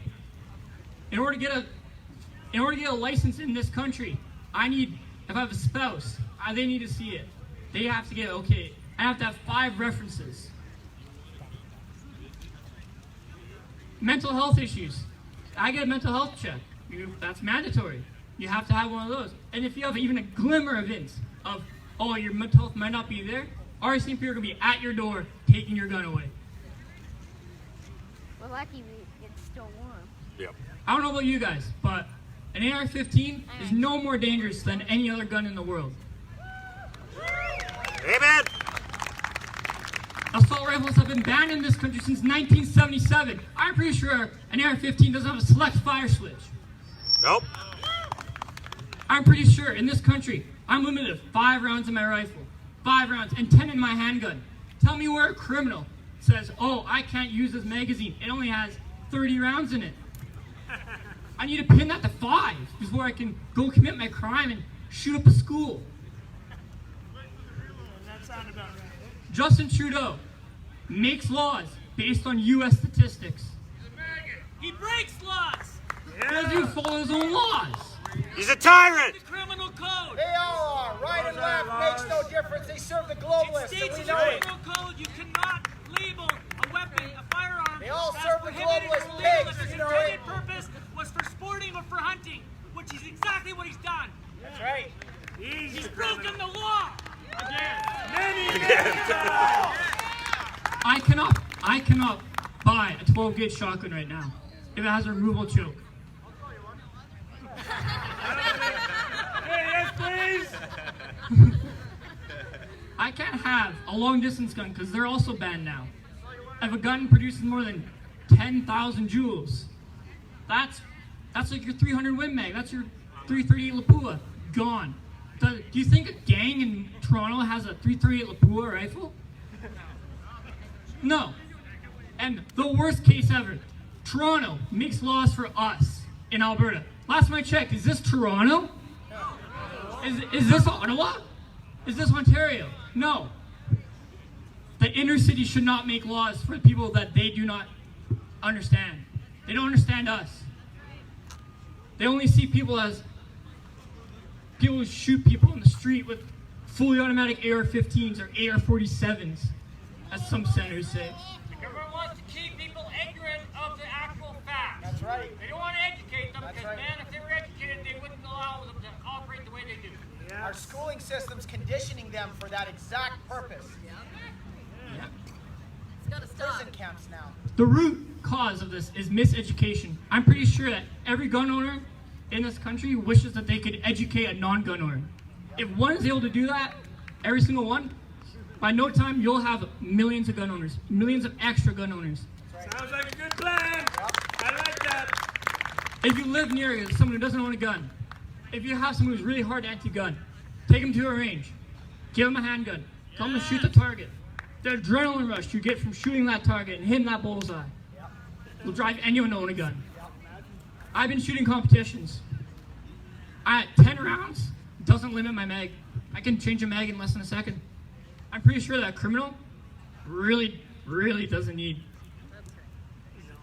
In order to get a license in this country, if I have a spouse, they need to see it. They have to get okay. I have to have 5 references. Mental health issues. I get a mental health check. That's mandatory. You have to have one of those. And if you have even a glimmer of hints of, oh, your mental health might not be there, RCMP are going to be at your door taking your gun away. We're lucky it's still warm. Yep. I don't know about you guys, but an AR-15 is no more dangerous than any other gun in the world. Amen. Assault rifles have been banned in this country since 1977. I'm pretty sure an AR-15 doesn't have a select fire switch. Nope. I'm pretty sure in this country, I'm limited to 5 rounds in my rifle, 5 rounds, and 10 in my handgun. Tell me where a criminal says, oh, I can't use this magazine. It only has 30 rounds in it. I need to pin that to 5 before I can go commit my crime and shoot up a school. Justin Trudeau makes laws based on U.S. statistics. He breaks laws. He doesn't even follow his own laws. He's a tyrant. The criminal code. They all are. Right and left makes no difference. They serve the globalists, and we know it. criminal code, you cannot label a weapon, a firearm. They all that's serve the prohibited globalist or illegal pigs, if its you know intended it. purpose was for sporting or for hunting, which is exactly what he's done. That's right. He's broken the law. I cannot buy a 12-gauge shotgun right now if it has a removable choke. Yes, please. I can't have a long-distance gun because they're also banned now. If a gun produces more than 10,000 joules, that's like your 300 Win Mag. That's your 338 Lapua gone. Do you think a gang in Toronto has a 338 Lapua rifle? No. And the worst case ever, Toronto makes laws for us in Alberta. Last time I checked, is this Toronto? Is this Ottawa? Is this Ontario? No. The inner city should not make laws for people that they do not understand. They don't understand us. They only see people as people who shoot people in the street with fully automatic AR-15s or AR-47s, as some senators say. The government wants to keep people ignorant of the actual facts. That's right. They don't want to educate them That's because, right. man, if they were educated, they wouldn't allow them to operate the way they do. Our schooling system's conditioning them for that exact purpose. Yeah. It's gotta stop. Prison camps now. The root cause of this is miseducation. I'm pretty sure that every gun owner in this country wishes that they could educate a non-gun owner. If one is able to do that, every single one, by no time you'll have millions of gun owners, millions of extra gun owners. Sounds like a good plan. I like that. If you live near someone who doesn't own a gun, if you have someone who's really hard anti-gun, take them to a range, give them a handgun, tell them to shoot the target. The adrenaline rush you get from shooting that target and hitting that bullseye will drive anyone to own a gun. I've been shooting competitions. 10 rounds doesn't limit my mag. I can change a mag in less than a second. I'm pretty sure that a criminal really doesn't need.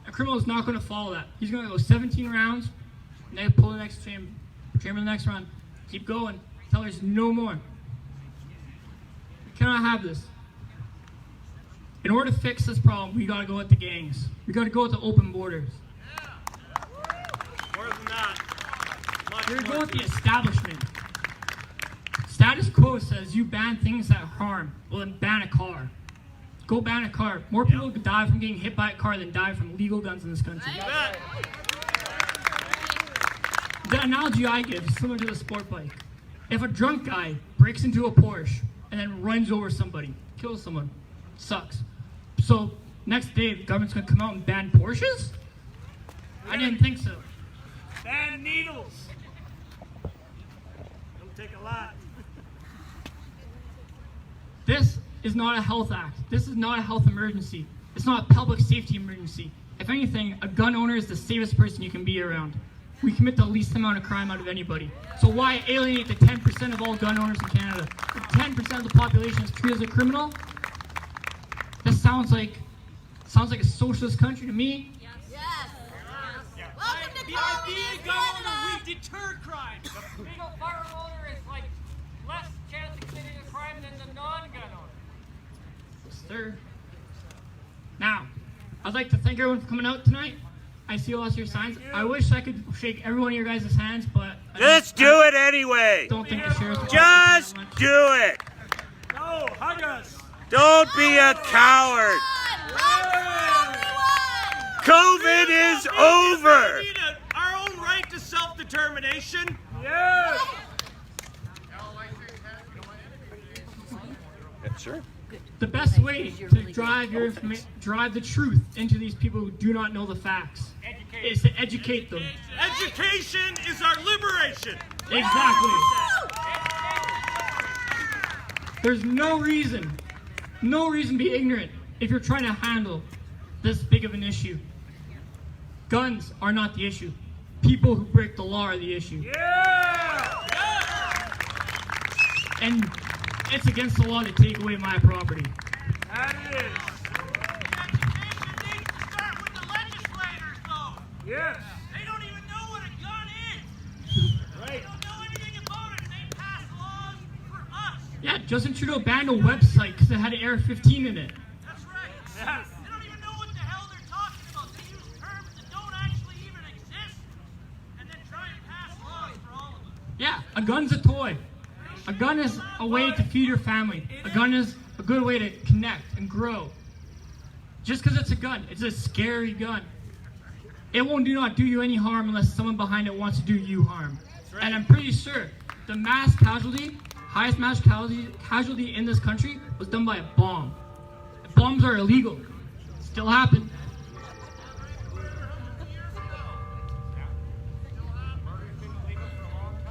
A criminal is not going to follow that. He's going to go 17 rounds, and they pull the next chamber the next round, keep going, until there's no more. We cannot have this. In order to fix this problem, we got to go at the gangs. We got to go at the open borders. More than that. We're going with the establishment. Status quo says you ban things that harm. Well, then ban a car. Go ban a car. More people die from getting hit by a car than die from legal guns in this country. The analogy I give is similar to the sport bike. If a drunk guy breaks into a Porsche and then runs over somebody, kills someone, sucks. So next day, the government's going to come out and ban Porsches? I didn't think so. Ban needles. Don't take a lot. This is not a health act. This is not a health emergency. It's not a public safety emergency. If anything, a gun owner is the safest person you can be around. We commit the least amount of crime out of anybody. So why alienate the 10% of all gun owners in Canada? If 10% of the population is treated as a criminal? This sounds like a socialist country to me. Yes. Welcome to The communist idea gun owner, Canada. we deter crime. The legal firearm owner is like less chance of committing a crime than the non-gun owner. Sir. Now, I'd like to thank everyone for coming out tonight. I see all your signs. I wish I could shake every one of your guys' hands, but Just do it anyway. don't think the sheriff's Just do it. No, hug us. Don't be a coward. Love for everyone. COVID is over. We need our own right to self-determination. Yeah. Sure. The best way to drive the truth into these people who do not know the facts is to educate them. Education is our liberation. Exactly. There's no reason to be ignorant if you're trying to handle this big of an issue. Guns are not the issue. People who break the law are the issue. Yeah. And it's against the law to take away my property. That is. Education needs to start with the legislators, though. Yes. They don't even know what a gun is. Right. They don't know anything about it, and they pass laws for us. Yeah, Justin Trudeau banned a website because it had an AR-15 in it. That's right. Yes. They don't even know what the hell they're talking about. They use terms that don't actually even exist, and then try and pass laws for all of us. Yeah, a gun's a toy. A gun is a way to feed your family. A gun is a good way to connect and grow. Just because it's a gun, it's a scary gun. It won't do you any harm unless someone behind it wants to do you harm. And I'm pretty sure the highest mass casualty in this country was done by a bomb. Bombs are illegal. Still happen.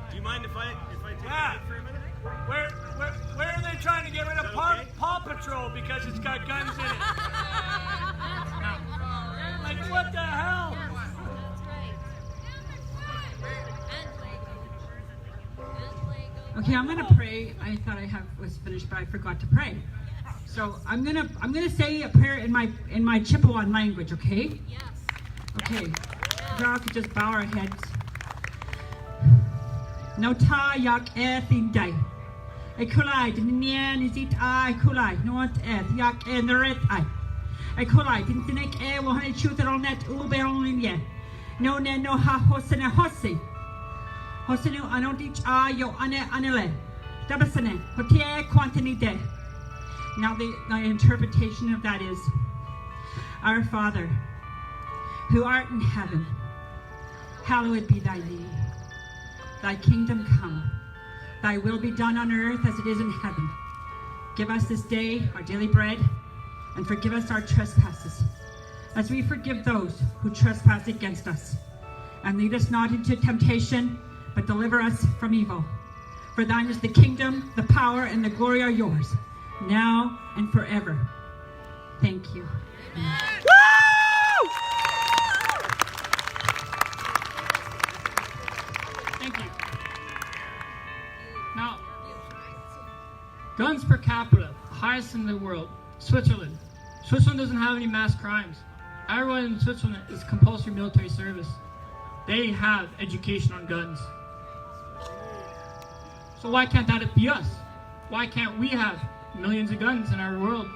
Do you mind if I take that for a minute? Where are they trying to get rid of Paw Patrol because it's got guns in it? Like, what the hell? Okay, I'm gonna pray. I thought was finished, but I forgot to pray. So I'm gonna say a prayer in my Chippewa language. Okay? Yes. Okay. We all could just bow our heads. No ta yak thindai. I kulai dinian is it I kulai not yak and the red I. I kulai didn't think will honey shoot it on that ube only yet. No ha hosene hosi. Hosenu anot each yo anele. Dabasane hotie quantini de. Now the interpretation of that is, Our Father, who art in heaven, hallowed be thy name. Thy kingdom come, thy will be done on earth as it is in heaven. Give us this day our daily bread, and forgive us our trespasses, as we forgive those who trespass against us. And lead us not into temptation, but deliver us from evil. For thine is the kingdom, the power, and the glory are yours, now and forever. Thank you. Amen. Thank you. Now, guns per capita, highest in the world, Switzerland. Switzerland doesn't have any mass crimes. Everyone in Switzerland is compulsory military service. They have education on guns. So why can't that be us? Why can't we have millions of guns in our world,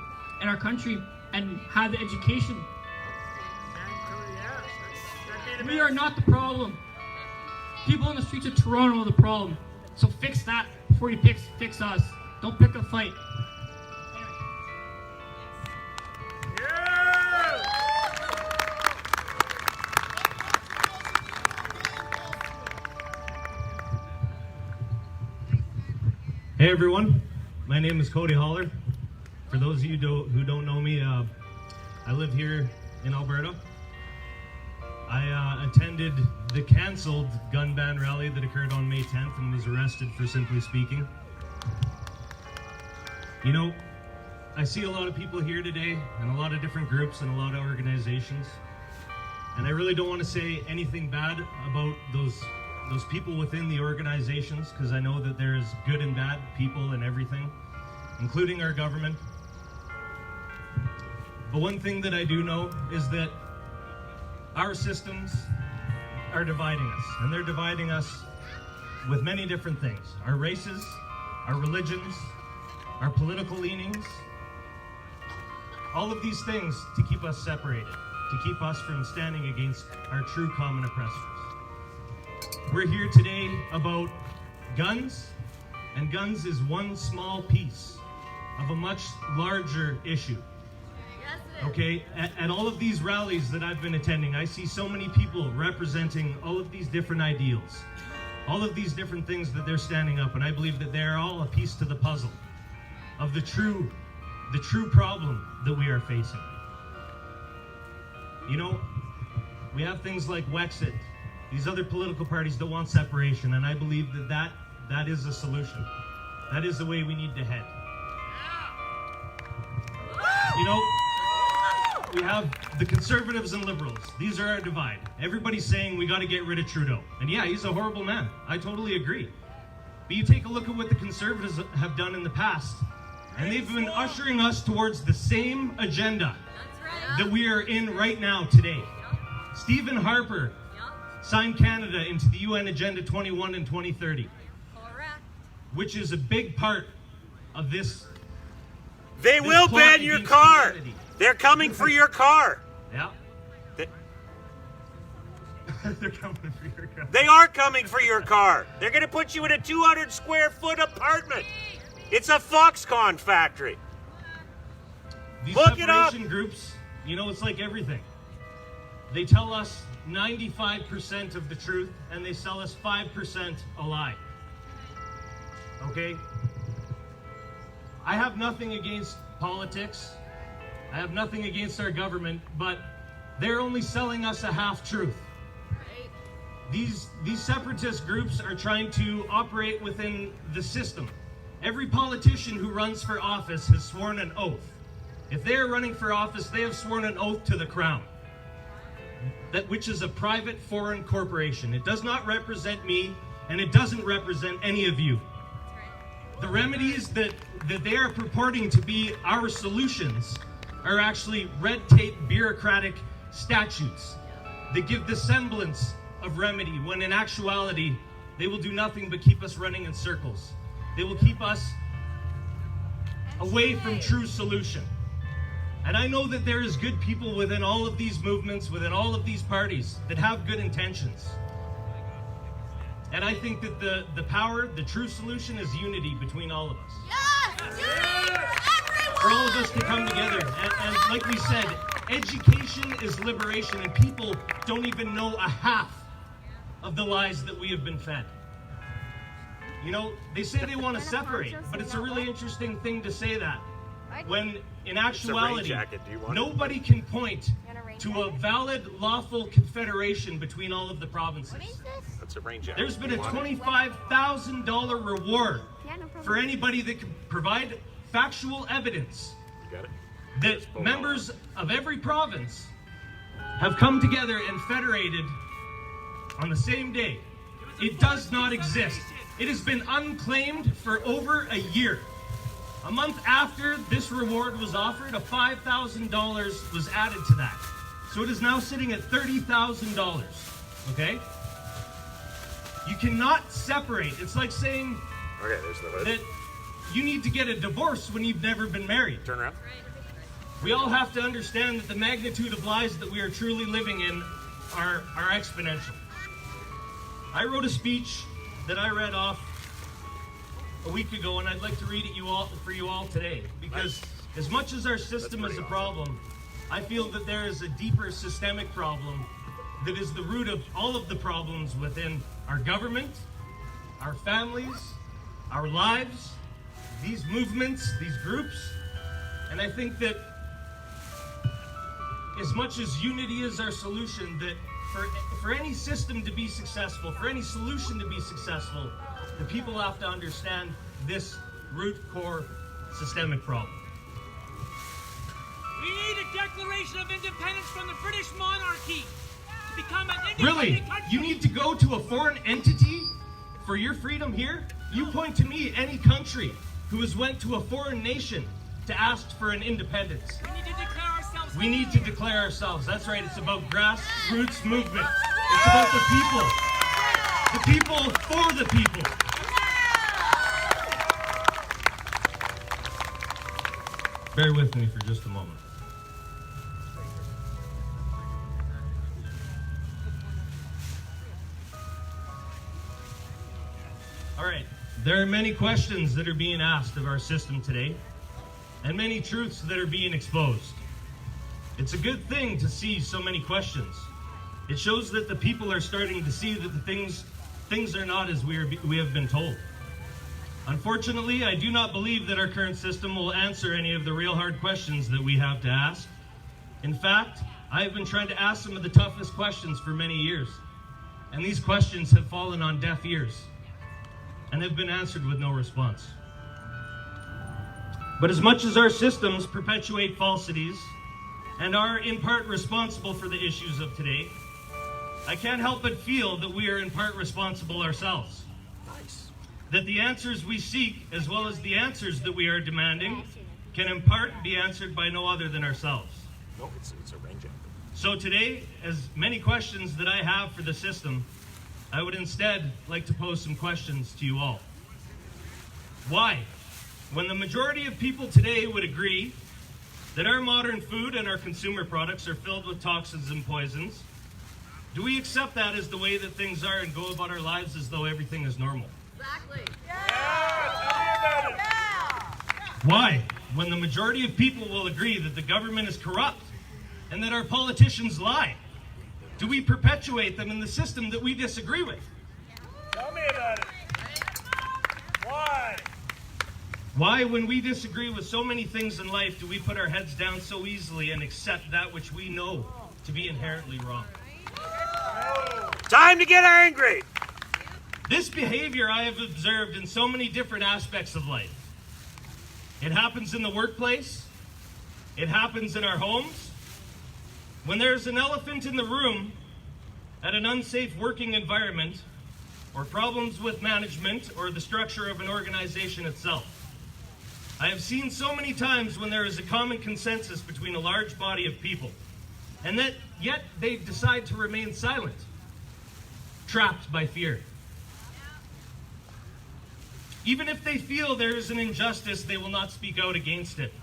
in our country, and have the education? We are not the problem. People in the streets of Toronto are the problem. So fix that before you fix us. Don't pick a fight. Hey everyone, my name is Cody Holler. For those of you who don't know me, I live here in Alberta. I attended the cancelled gun ban rally that occurred on May 10th and was arrested for simply speaking. You know, I see a lot of people here today and a lot of different groups and a lot of organizations, and I really don't want to say anything bad about those people within the organizations, because I know that there's good and bad people in everything, including our government. But one thing that I do know is that our systems are dividing us, and they're dividing us with many different things. Our races, our religions, our political leanings, all of these things to keep us separated, to keep us from standing against our true common oppressors. We're here today about guns, and guns is one small piece of a much larger issue. Yes, it Okay, at all of these rallies that I've been attending, I see so many people representing all of these different ideals, all of these different things that they're standing up, and I believe that they're all a piece to the puzzle of the true problem that we are facing. You know, we have things like Wexit, these other political parties that want separation, and I believe that is a solution. That is the way we need to head. You know, we have the conservatives and liberals. These are our divide. Everybody's saying we got to get rid of Trudeau. And yeah, he's a horrible man. I totally agree. But you take a look at what the conservatives have done in the past, and they've been ushering us towards the same agenda that we are in right now today. Stephen Harper signed Canada into the UN Agenda 21 and 2030, which is a big part of this. They will ban your car. They're coming for your car. Yeah. They're coming for your car. They are coming for your car. They're going to put you in a 200 square foot apartment. It's a Foxconn factory. These Look it up. separation groups, you know, it's like everything. They tell us 95% of the truth, and they sell us 5% a lie. Okay? I have nothing against politics. I have nothing against our government, but they're only selling us a half-truth. These separatist groups are trying to operate within the system. Every politician who runs for office has sworn an oath. If they are running for office, they have sworn an oath to the Crown, which is a private foreign corporation. It does not represent me, and it doesn't represent any of you. The remedies that they are purporting to be our solutions are actually red tape bureaucratic statutes that give the semblance of remedy, when in actuality, they will do nothing but keep us running in circles. They will keep us away from true solution. And I know that there is good people within all of these movements, within all of these parties that have good intentions. And I think that the power, the true solution is unity between all of us. Yes! Unity for everyone! For all of us to come together. And like we said, education is liberation, and people don't even know a half of the lies that we have been fed. You know, they say they want to separate, but it's a really interesting thing to say that, when in actuality, nobody can point to a valid, lawful confederation between all of the provinces. That's a rain jacket. There's been a $25,000 reward for anybody that can provide factual evidence that members of every province have come together and federated on the same day. It does not exist. It has been unclaimed for over a year. A month after this reward was offered, a $5,000 was added to that. So it is now sitting at $30,000, okay? You cannot separate. It's like saying that you need to get a divorce when you've never been married. Turn around. We all have to understand that the magnitude of lies that we are truly living in are exponential. I wrote a speech that I read off a week ago, and I'd like to read it for you all today, because as much as our system is a problem, I feel that there is a deeper systemic problem that is the root of all of the problems within our government, our families, our lives, these movements, these groups. And I think that as much as unity is our solution, that for any system to be successful, for any solution to be successful, the people have to understand this root core systemic problem. We need a declaration of independence from the British monarchy to become an independent Really? country. You need to go to a foreign entity for your freedom here? You point to me any country who has went to a foreign nation to ask for an independence. We need to declare ourselves. We need to declare ourselves. That's right. It's about grassroots movement. It's about the people. The people for the people. Bear with me for just a moment. All right. There are many questions that are being asked of our system today, and many truths that are being exposed. It's a good thing to see so many questions. It shows that the people are starting to see that the things are not as we have been told. Unfortunately, I do not believe that our current system will answer any of the real hard questions that we have to ask. In fact, I have been trying to ask some of the toughest questions for many years, and these questions have fallen on deaf ears and have been answered with no response. But as much as our systems perpetuate falsities and are in part responsible for the issues of today, I can't help but feel that we are in part responsible ourselves. That the answers we seek, as well as the answers that we are demanding, can in part be answered by no other than ourselves. No, it's a range angle. So today, as many questions that I have for the system, I would instead like to pose some questions to you all. Why? When the majority of people today would agree that our modern food and our consumer products are filled with toxins and poisons, do we accept that as the way that things are and go about our lives as though everything is normal? Exactly. Why, when the majority of people will agree that the government is corrupt and that our politicians lie, do we perpetuate them in the system that we disagree with? Tell me about it. Why? Why, when we disagree with so many things in life, do we put our heads down so easily and accept that which we know to be inherently wrong? Time to get angry! This behavior I have observed in so many different aspects of life. It happens in the workplace. It happens in our homes. When there's an elephant in the room at an unsafe working environment, or problems with management or the structure of an organization itself. I have seen so many times when there is a common consensus between a large body of people, and that yet they decide to remain silent, trapped by fear. Even if they feel there is an injustice, they will not speak out against it.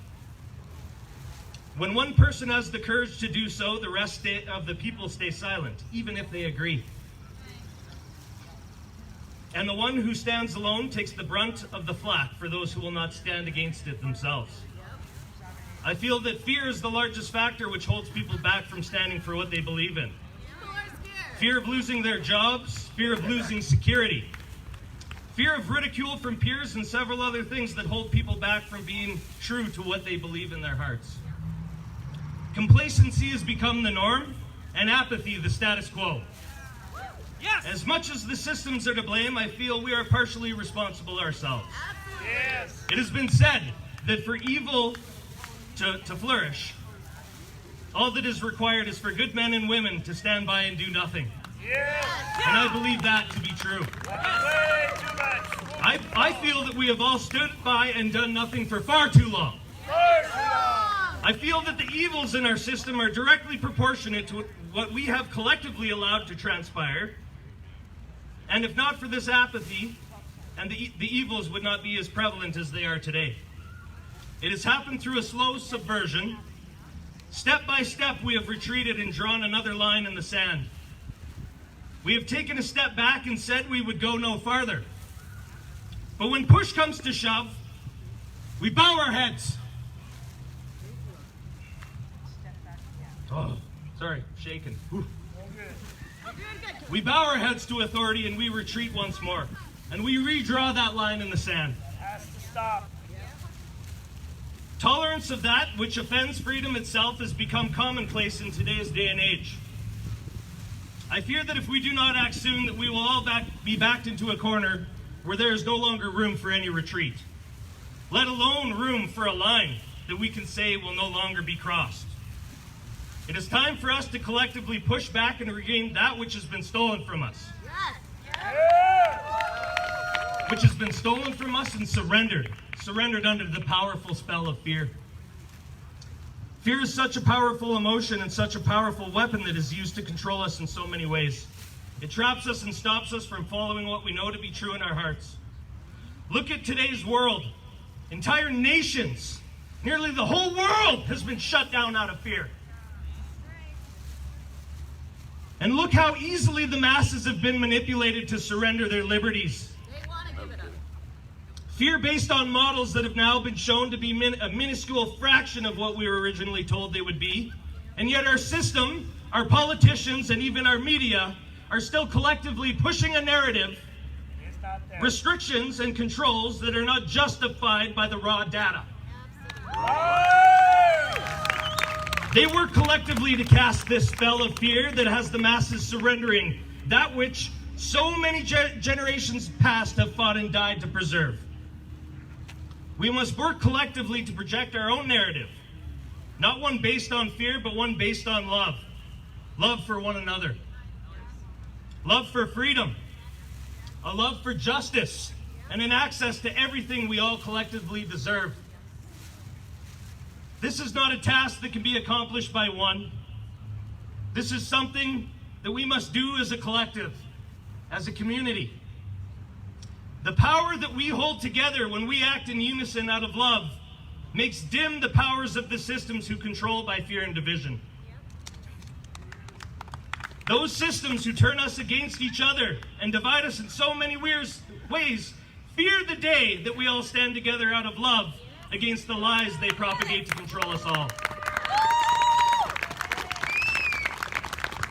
When one person has the courage to do so, the rest of the people stay silent, even if they agree. And the one who stands alone takes the brunt of the flak for those who will not stand against it themselves. I feel that fear is the largest factor which holds people back from standing for what they believe in. Fear of losing their jobs, fear of losing security, fear of ridicule from peers, and several other things that hold people back from being true to what they believe in their hearts. Complacency has become the norm, and apathy the status quo. Yes. As much as the systems are to blame, I feel we are partially responsible ourselves. Yes. It has been said that for evil to flourish, all that is required is for good men and women to stand by and do nothing. Yes. And I believe that to be true. Way too much. I feel that we have all stood by and done nothing for far too long. Far too long. I feel that the evils in our system are directly proportionate to what we have collectively allowed to transpire. And if not for this apathy, and the evils would not be as prevalent as they are today. It has happened through a slow subversion. Step by step, we have retreated and drawn another line in the sand. We have taken a step back and said we would go no farther. But when push comes to shove, we bow our heads. Oh, sorry, shaking. Whew. We bow our heads to authority and we retreat once more. And we redraw that line in the sand. Has to stop. Tolerance of that which offends freedom itself has become commonplace in today's day and age. I fear that if we do not act soon, that we will all be backed into a corner where there is no longer room for any retreat, let alone room for a line that we can say will no longer be crossed. It is time for us to collectively push back and regain that which has been stolen from us. Which has been stolen from us and surrendered under the powerful spell of fear. Fear is such a powerful emotion and such a powerful weapon that is used to control us in so many ways. It traps us and stops us from following what we know to be true in our hearts. Look at today's world. Entire nations, nearly the whole world has been shut down out of fear. And look how easily the masses have been manipulated to surrender their liberties. They want to give it up. Fear based on models that have now been shown to be a minuscule fraction of what we were originally told they would be, And yet our system, our politicians, and even our media are still collectively pushing a narrative, restrictions and controls that are not justified by the raw data. They work collectively to cast this spell of fear that has the masses surrendering that which so many generations past have fought and died to preserve. We must work collectively to project our own narrative, not one based on fear, but one based on love. Love for one another. Love for freedom. A love for justice, and an access to everything we all collectively deserve. This is not a task that can be accomplished by one. This is something that we must do as a collective, as a community. The power that we hold together when we act in unison out of love makes dim the powers of the systems who control by fear and division. Those systems who turn us against each other and divide us in so many ways fear the day that we all stand together out of love against the lies they propagate to control us all.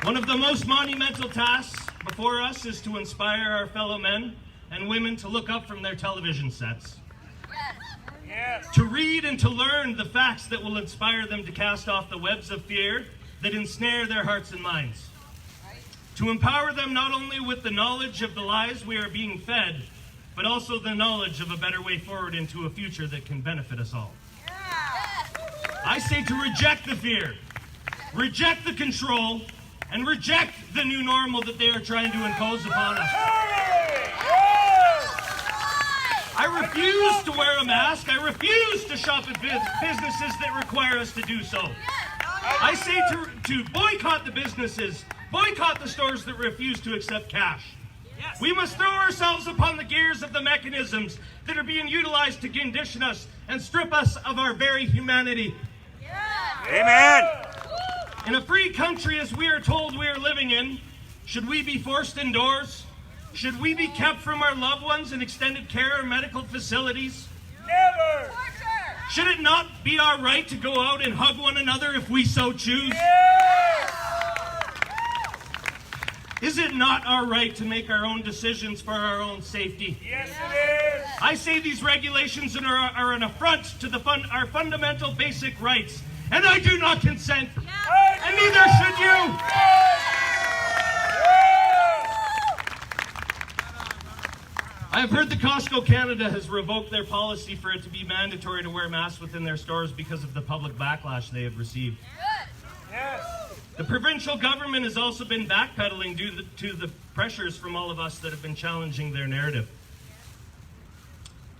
One of the most monumental tasks before us is to inspire our fellow men and women to look up from their television sets. Yes. To read and to learn the facts that will inspire them to cast off the webs of fear that ensnare their hearts and minds. To empower them not only with the knowledge of the lies we are being fed, but also the knowledge of a better way forward into a future that can benefit us all. I say to reject the fear, reject the control, and reject the new normal that they are trying to impose upon us. I refuse to wear a mask. I refuse to shop at businesses that require us to do so. I say to boycott the businesses, boycott the stores that refuse to accept cash. Yes. We must throw ourselves upon the gears of the mechanisms that are being utilized to condition us and strip us of our very humanity. Yeah. Amen. In a free country as we are told we are living in, should we be forced indoors? Should we be kept from our loved ones in extended care or medical facilities? Never! Should it not be our right to go out and hug one another if we so choose? Yes! Is it not our right to make our own decisions for our own safety? Yes, it is! I say these regulations are an affront to our fundamental basic rights, and I do not consent, and neither should you! I have heard that Costco Canada has revoked their policy for it to be mandatory to wear masks within their stores because of the public backlash they have received. Yes! The provincial government has also been backpedaling due to the pressures from all of us that have been challenging their narrative.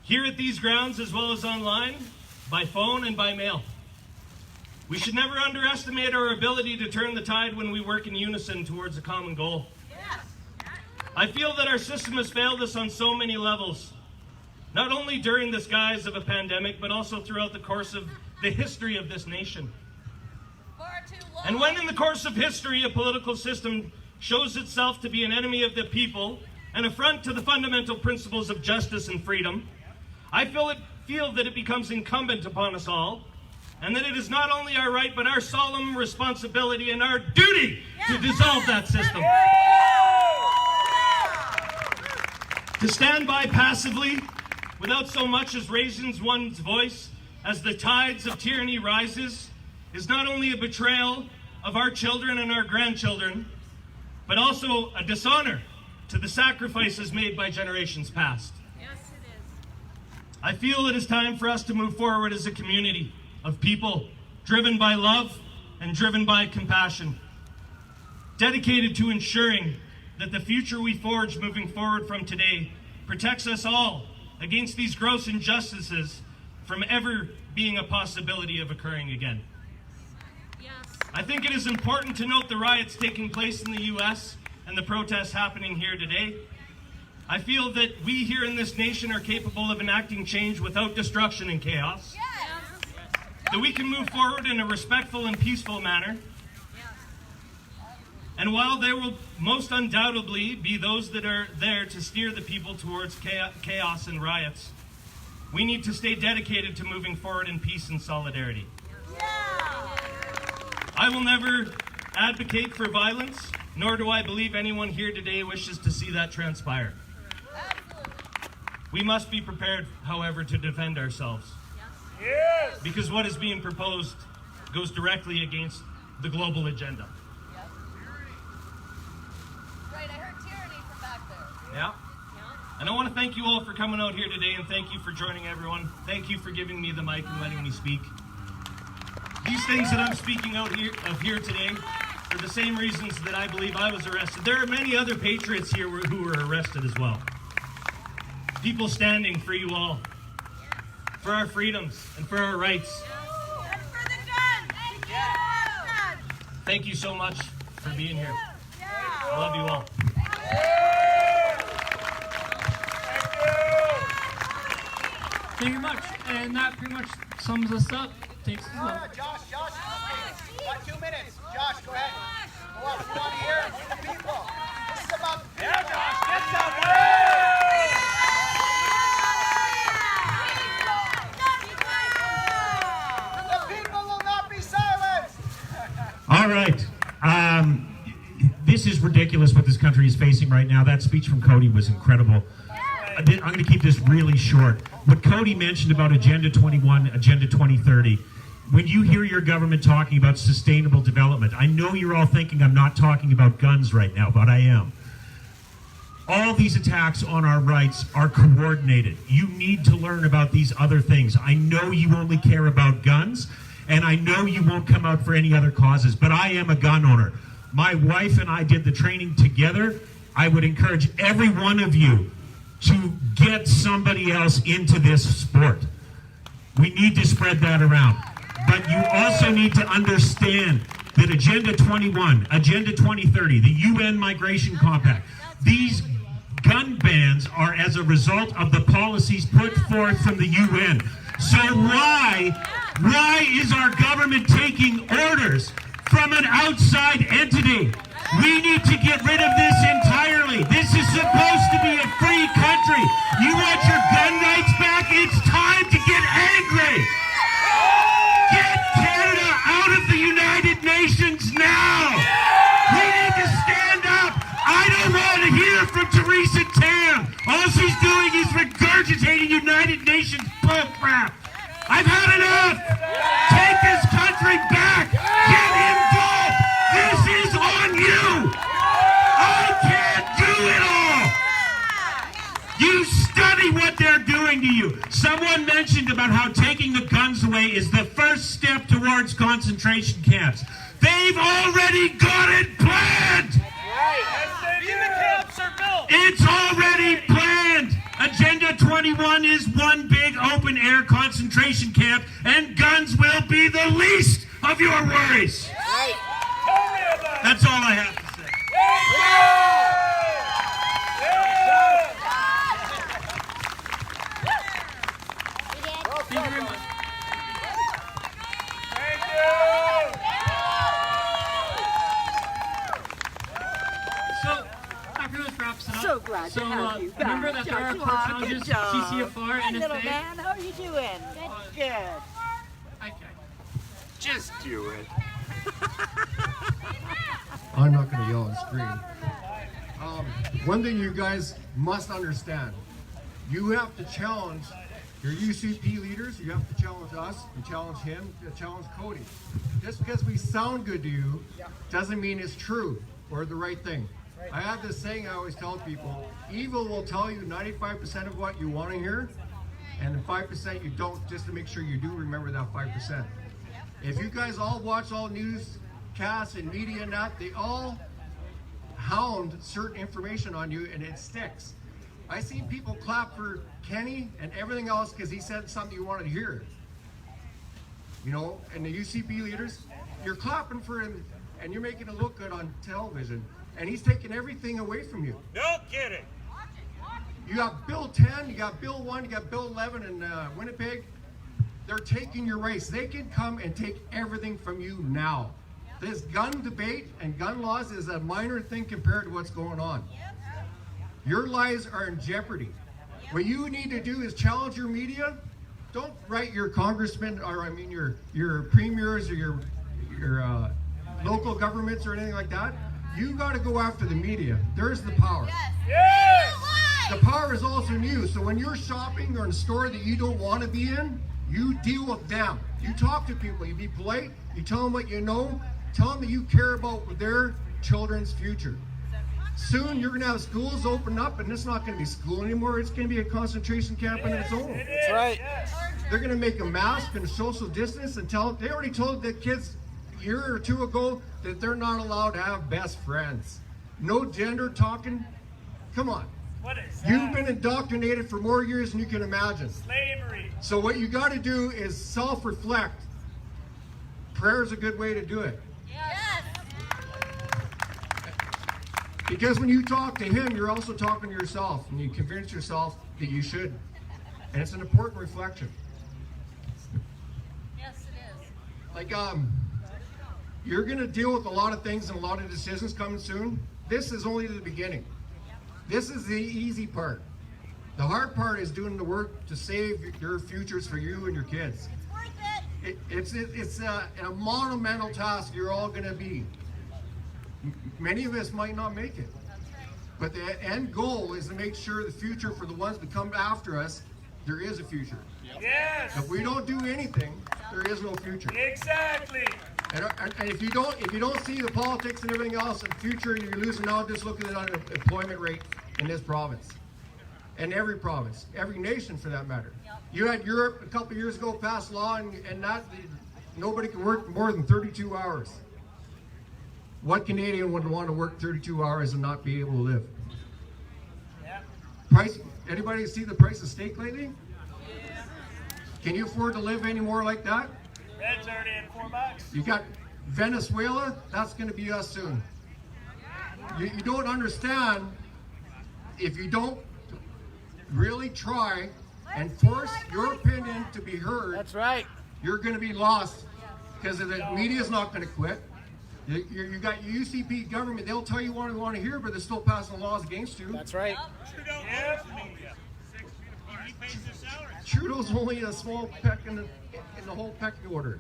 Here at these grounds, as well as online, by phone and by mail. We should never underestimate our ability to turn the tide when we work in unison towards a common goal. I feel that our system has failed us on so many levels, not only during this guise of a pandemic, but also throughout the course of the history of this nation. And when in the course of history a political system shows itself to be an enemy of the people, an affront to the fundamental principles of justice and freedom, I feel that it becomes incumbent upon us all, and that it is not only our right, but our solemn responsibility and our duty to dissolve that system. To stand by passively, without so much as raising one's voice as the tides of tyranny rises, is not only a betrayal of our children and our grandchildren, but also a dishonor to the sacrifices made by generations past. Yes, it is. I feel it is time for us to move forward as a community of people driven by love and driven by compassion, dedicated to ensuring that the future we forge moving forward from today protects us all against these gross injustices from ever being a possibility of occurring again. Yes. I think it is important to note the riots taking place in the U.S. and the protests happening here today. I feel that we here in this nation are capable of enacting change without destruction and chaos. Yes. That we can move forward in a respectful and peaceful manner. And while there will most undoubtedly be those that are there to steer the people towards chaos and riots, we need to stay dedicated to moving forward in peace and solidarity. I will never advocate for violence, nor do I believe anyone here today wishes to see that transpire. We must be prepared, however, to defend ourselves. Yes. Because what is being proposed goes directly against the global agenda. Right, I heard tyranny from back there. Yeah. And I want to thank you all for coming out here today, and thank you for joining everyone. Thank you for giving me the mic and letting me speak. These things that I'm speaking out here today, for the same reasons that I believe I was arrested. There are many other patriots here who were arrested as well. People standing for you all, for our freedoms and for our rights. And for the guns. Thank you so much for being here. I love you all. Thank you much. And that pretty much sums us up. Takes us up. Josh, got 2 minutes. Josh, go ahead. Go up. We want to hear it from the people. This is about the people. Yeah, Josh, get some. The people will not be silenced. All right. This is ridiculous what this country is facing right now. That speech from Cody was incredible. I'm going to keep this really short. What Cody mentioned about Agenda 21, Agenda 2030, when you hear your government talking about sustainable development, I know you're all thinking I'm not talking about guns right now, but I am. All these attacks on our rights are coordinated. You need to learn about these other things. I know you only care about guns, and I know you won't come out for any other causes, but I am a gun owner. My wife and I did the training together. I would encourage every one of you to get somebody else into this sport. We need to spread that around. But you also need to understand that Agenda 21, Agenda 2030, the UN Migration Compact, these gun bans are as a result of the policies put forth from the UN. So why is our government taking orders from an outside entity? We need to get rid of this entirely. This is supposed to be a free country. You want your gun rights back? It's time to get angry. Get Canada out of the United Nations now. We need to stand up. I don't want to hear from Theresa Tam. All she's doing is regurgitating United Nations bullcrap. I've had enough. Take this country back. Get involved. This is on you. I can't do it all. You study what they're doing to you. Someone mentioned about how taking the guns away is the first step towards concentration camps. They've already got it planned. It's already planned. Agenda 21 is one big open air concentration camp, and guns will be the least of your worries. That's all I have to say. Thank you very much. So, that pretty much wraps it up. So glad to have you back. Remember that there are core challenges, CCFR, Hey, little NFA. man, how are you doing? Good. Okay. Just do it. I'm not going to yell and scream. One thing you guys must understand, you have to challenge your UCP leaders, you have to challenge us, and challenge him, challenge Cody. Just because we sound good to you doesn't mean it's true or the right thing. I have this saying I always tell people, evil will tell you 95% of what you want to hear, and the 5% you don't, just to make sure you do remember that 5%. If you guys all watch all newscasts and media and that, they all hound certain information on you and it sticks. I seen people clap for Kenny and everything else because he said something you wanted to hear. You know, and the UCP leaders, you're clapping for him and you're making it look good on television, and he's taking everything away from you. No kidding. You got Bill 10, you got Bill 1, you got Bill 11 in Winnipeg. They're taking your rights. They can come and take everything from you now. This gun debate and gun laws is a minor thing compared to what's going on. Your lives are in jeopardy. What you need to do is challenge your media. Don't write your congressmen, or I mean your premiers or your local governments or anything like that, you got to go after the media. There's the power. Yes! The power is also in you. So when you're shopping or in a store that you don't want to be in, you deal with them. You talk to people. You be polite. You tell them what you know. Tell them that you care about their children's future. Soon you're going to have schools open up, and it's not going to be school anymore. It's going to be a concentration camp on its own. That's right. They're going to make a mask and social distance and tell. They already told the kids a year or two ago that they're not allowed to have best friends. No gender talking. Come on. What is that? You've been indoctrinated for more years than you can imagine. Slavery. So what you got to do is self-reflect. Prayer is a good way to do it. Yes. Because when you talk to him, you're also talking to yourself, and you convince yourself that you should. And it's an important reflection. Yes, it is. Like, you're going to deal with a lot of things and a lot of decisions coming soon. This is only the beginning. This is the easy part. The hard part is doing the work to save your futures for you and your kids. It's worth it. It's a monumental task you're all going to be. Many of us might not make it. But the end goal is to make sure the future for the ones that come after us, there is a future. Yes. If we don't do anything, there is no future. Exactly. And if you don't see the politics and everything else in the future, you're losing out. Just look at the unemployment rate in this province, and every province, every nation for that matter. You had Europe a couple of years ago pass law, and that nobody can work more than 32 hours. What Canadian would want to work 32 hours and not be able to live? Price? Anybody see the price of steak lately? Can you afford to live any more like that? Red's already at $4. You got Venezuela, that's going to be us soon. You don't understand, if you don't really try and force your opinion to be heard, That's right. you're going to be lost, because the media's not going to quit. You got UCP government, they'll tell you what they want to hear, but they're still passing laws against you. That's right. Trudeau's only a small peck in the whole pecking order.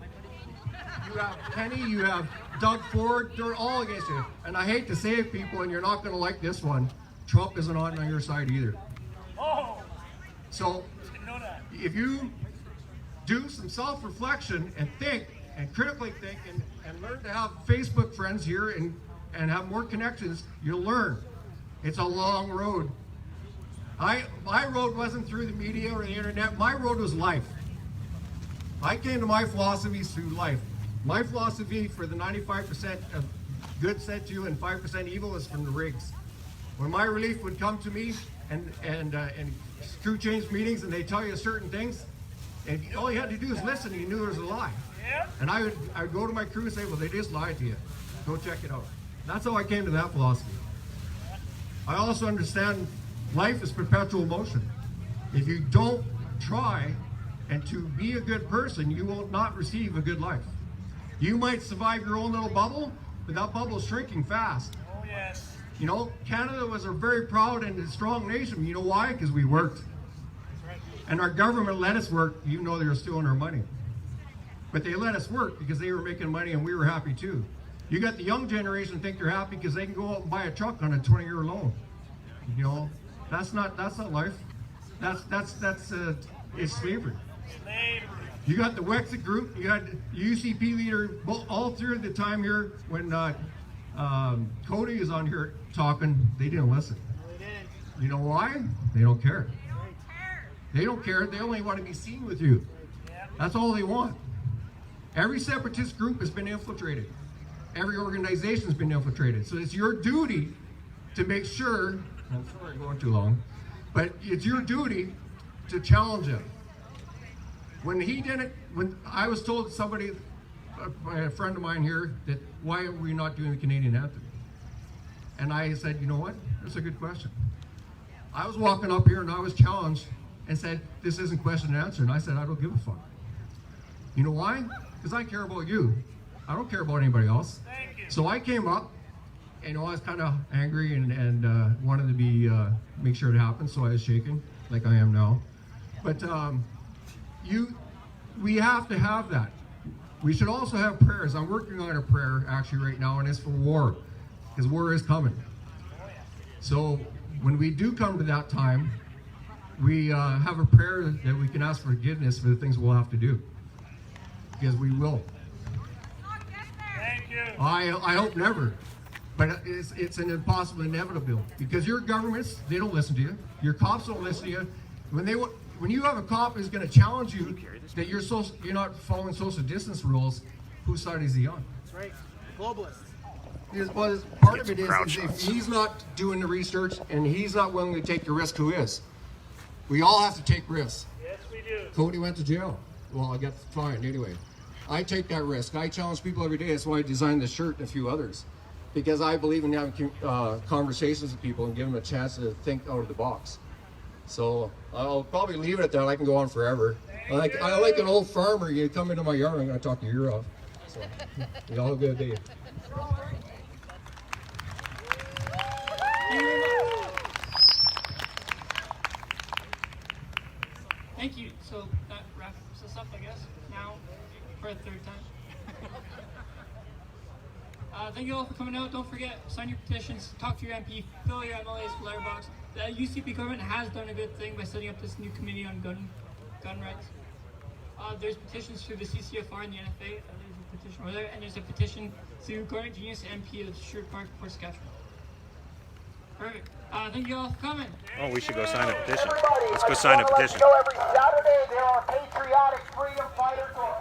You have Penny, you have Doug Ford, they're all against you. And I hate to say it, people, and you're not going to like this one, Trump isn't on your side either. Oh. So, Didn't know that. if you do some self-reflection and think, and critically think, and learn to have Facebook friends here and have more connections, you'll learn. It's a long road. My road wasn't through the media or the internet. My road was life. I came to my philosophies through life. My philosophy for the 95% of good said to you and 5% evil is from the rigs. When my relief would come to me and crew change meetings and they tell you certain things, and all you had to do is listen and you knew it was a lie. Yep. And I would go to my crew and say, well, they just lied to you. Go check it out. That's how I came to that philosophy. I also understand life is perpetual motion. If you don't try and to be a good person, you will not receive a good life. You might survive your own little bubble, but that bubble is shrinking fast. Oh, yes. You know, Canada was a very proud and strong nation. You know why? Because we worked. And our government let us work, even though they were stealing our money. But they let us work because they were making money and we were happy too. You got the young generation think they're happy because they can go out and buy a truck on a 20-year loan. You know, that's not life. It's slavery. You got the Wexit group, you got UCP leader all through the time here when Cody is on here talking, they didn't listen. You know why? They don't care. They don't care. They only want to be seen with you. That's all they want. Every separatist group has been infiltrated. Every organization has been infiltrated. So it's your duty to make sure, I'm sorry I'm going too long, but it's your duty to challenge him. When he did it, when I was told somebody, a friend of mine here, that why are we not doing the Canadian anthem? And I said, you know what? That's a good question. I was walking up here and I was challenged and said, this isn't question and answer. And I said, I don't give a fuck. You know why? Because I care about you. I don't care about anybody else. So I came up, and I was kind of angry and wanted to be make sure it happened. So I was shaking, like I am now. But we have to have that. We should also have prayers. I'm working on a prayer actually right now, and it's for war, because war is coming. So when we do come to that time, we have a prayer that we can ask forgiveness for the things we'll have to do, because we will. Thank you. I hope never, but it's an impossible inevitable, because your governments, they don't listen to you. Your cops don't listen to you. When you have a cop who's going to challenge you that you're not following social distance rules, whose side is he on? That's right. Globalists. Part of it is if he's not doing the research and he's not willing to take the risk, who is? We all have to take risks. Yes, we do. Cody went to jail. Well, I got fined anyway. I take that risk. I challenge people every day. That's why I designed this shirt and a few others, because I believe in having conversations with people and giving them a chance to think out of the box. So I'll probably leave it at that. I can go on forever. I like an old farmer. You come into my yard, I'm going to talk your ear off. So you all have a good day. Thank you. So that wraps us up, I guess, now for a third time. Thank you all for coming out. Don't forget, sign your petitions, talk to your MP, fill your MLA's letterbox. The UCP government has done a good thing by setting up this new committee on gun rights. There's petitions through the CCFR and the NFA. There's a petition over there, and there's a petition to Gordon Genius, MP of Sherwood Park, Port Saskatchewan. Perfect. Thank you all for coming. Oh, we should go sign a petition. Let's go sign a petition. Every Saturday there are patriotic freedom fighters who are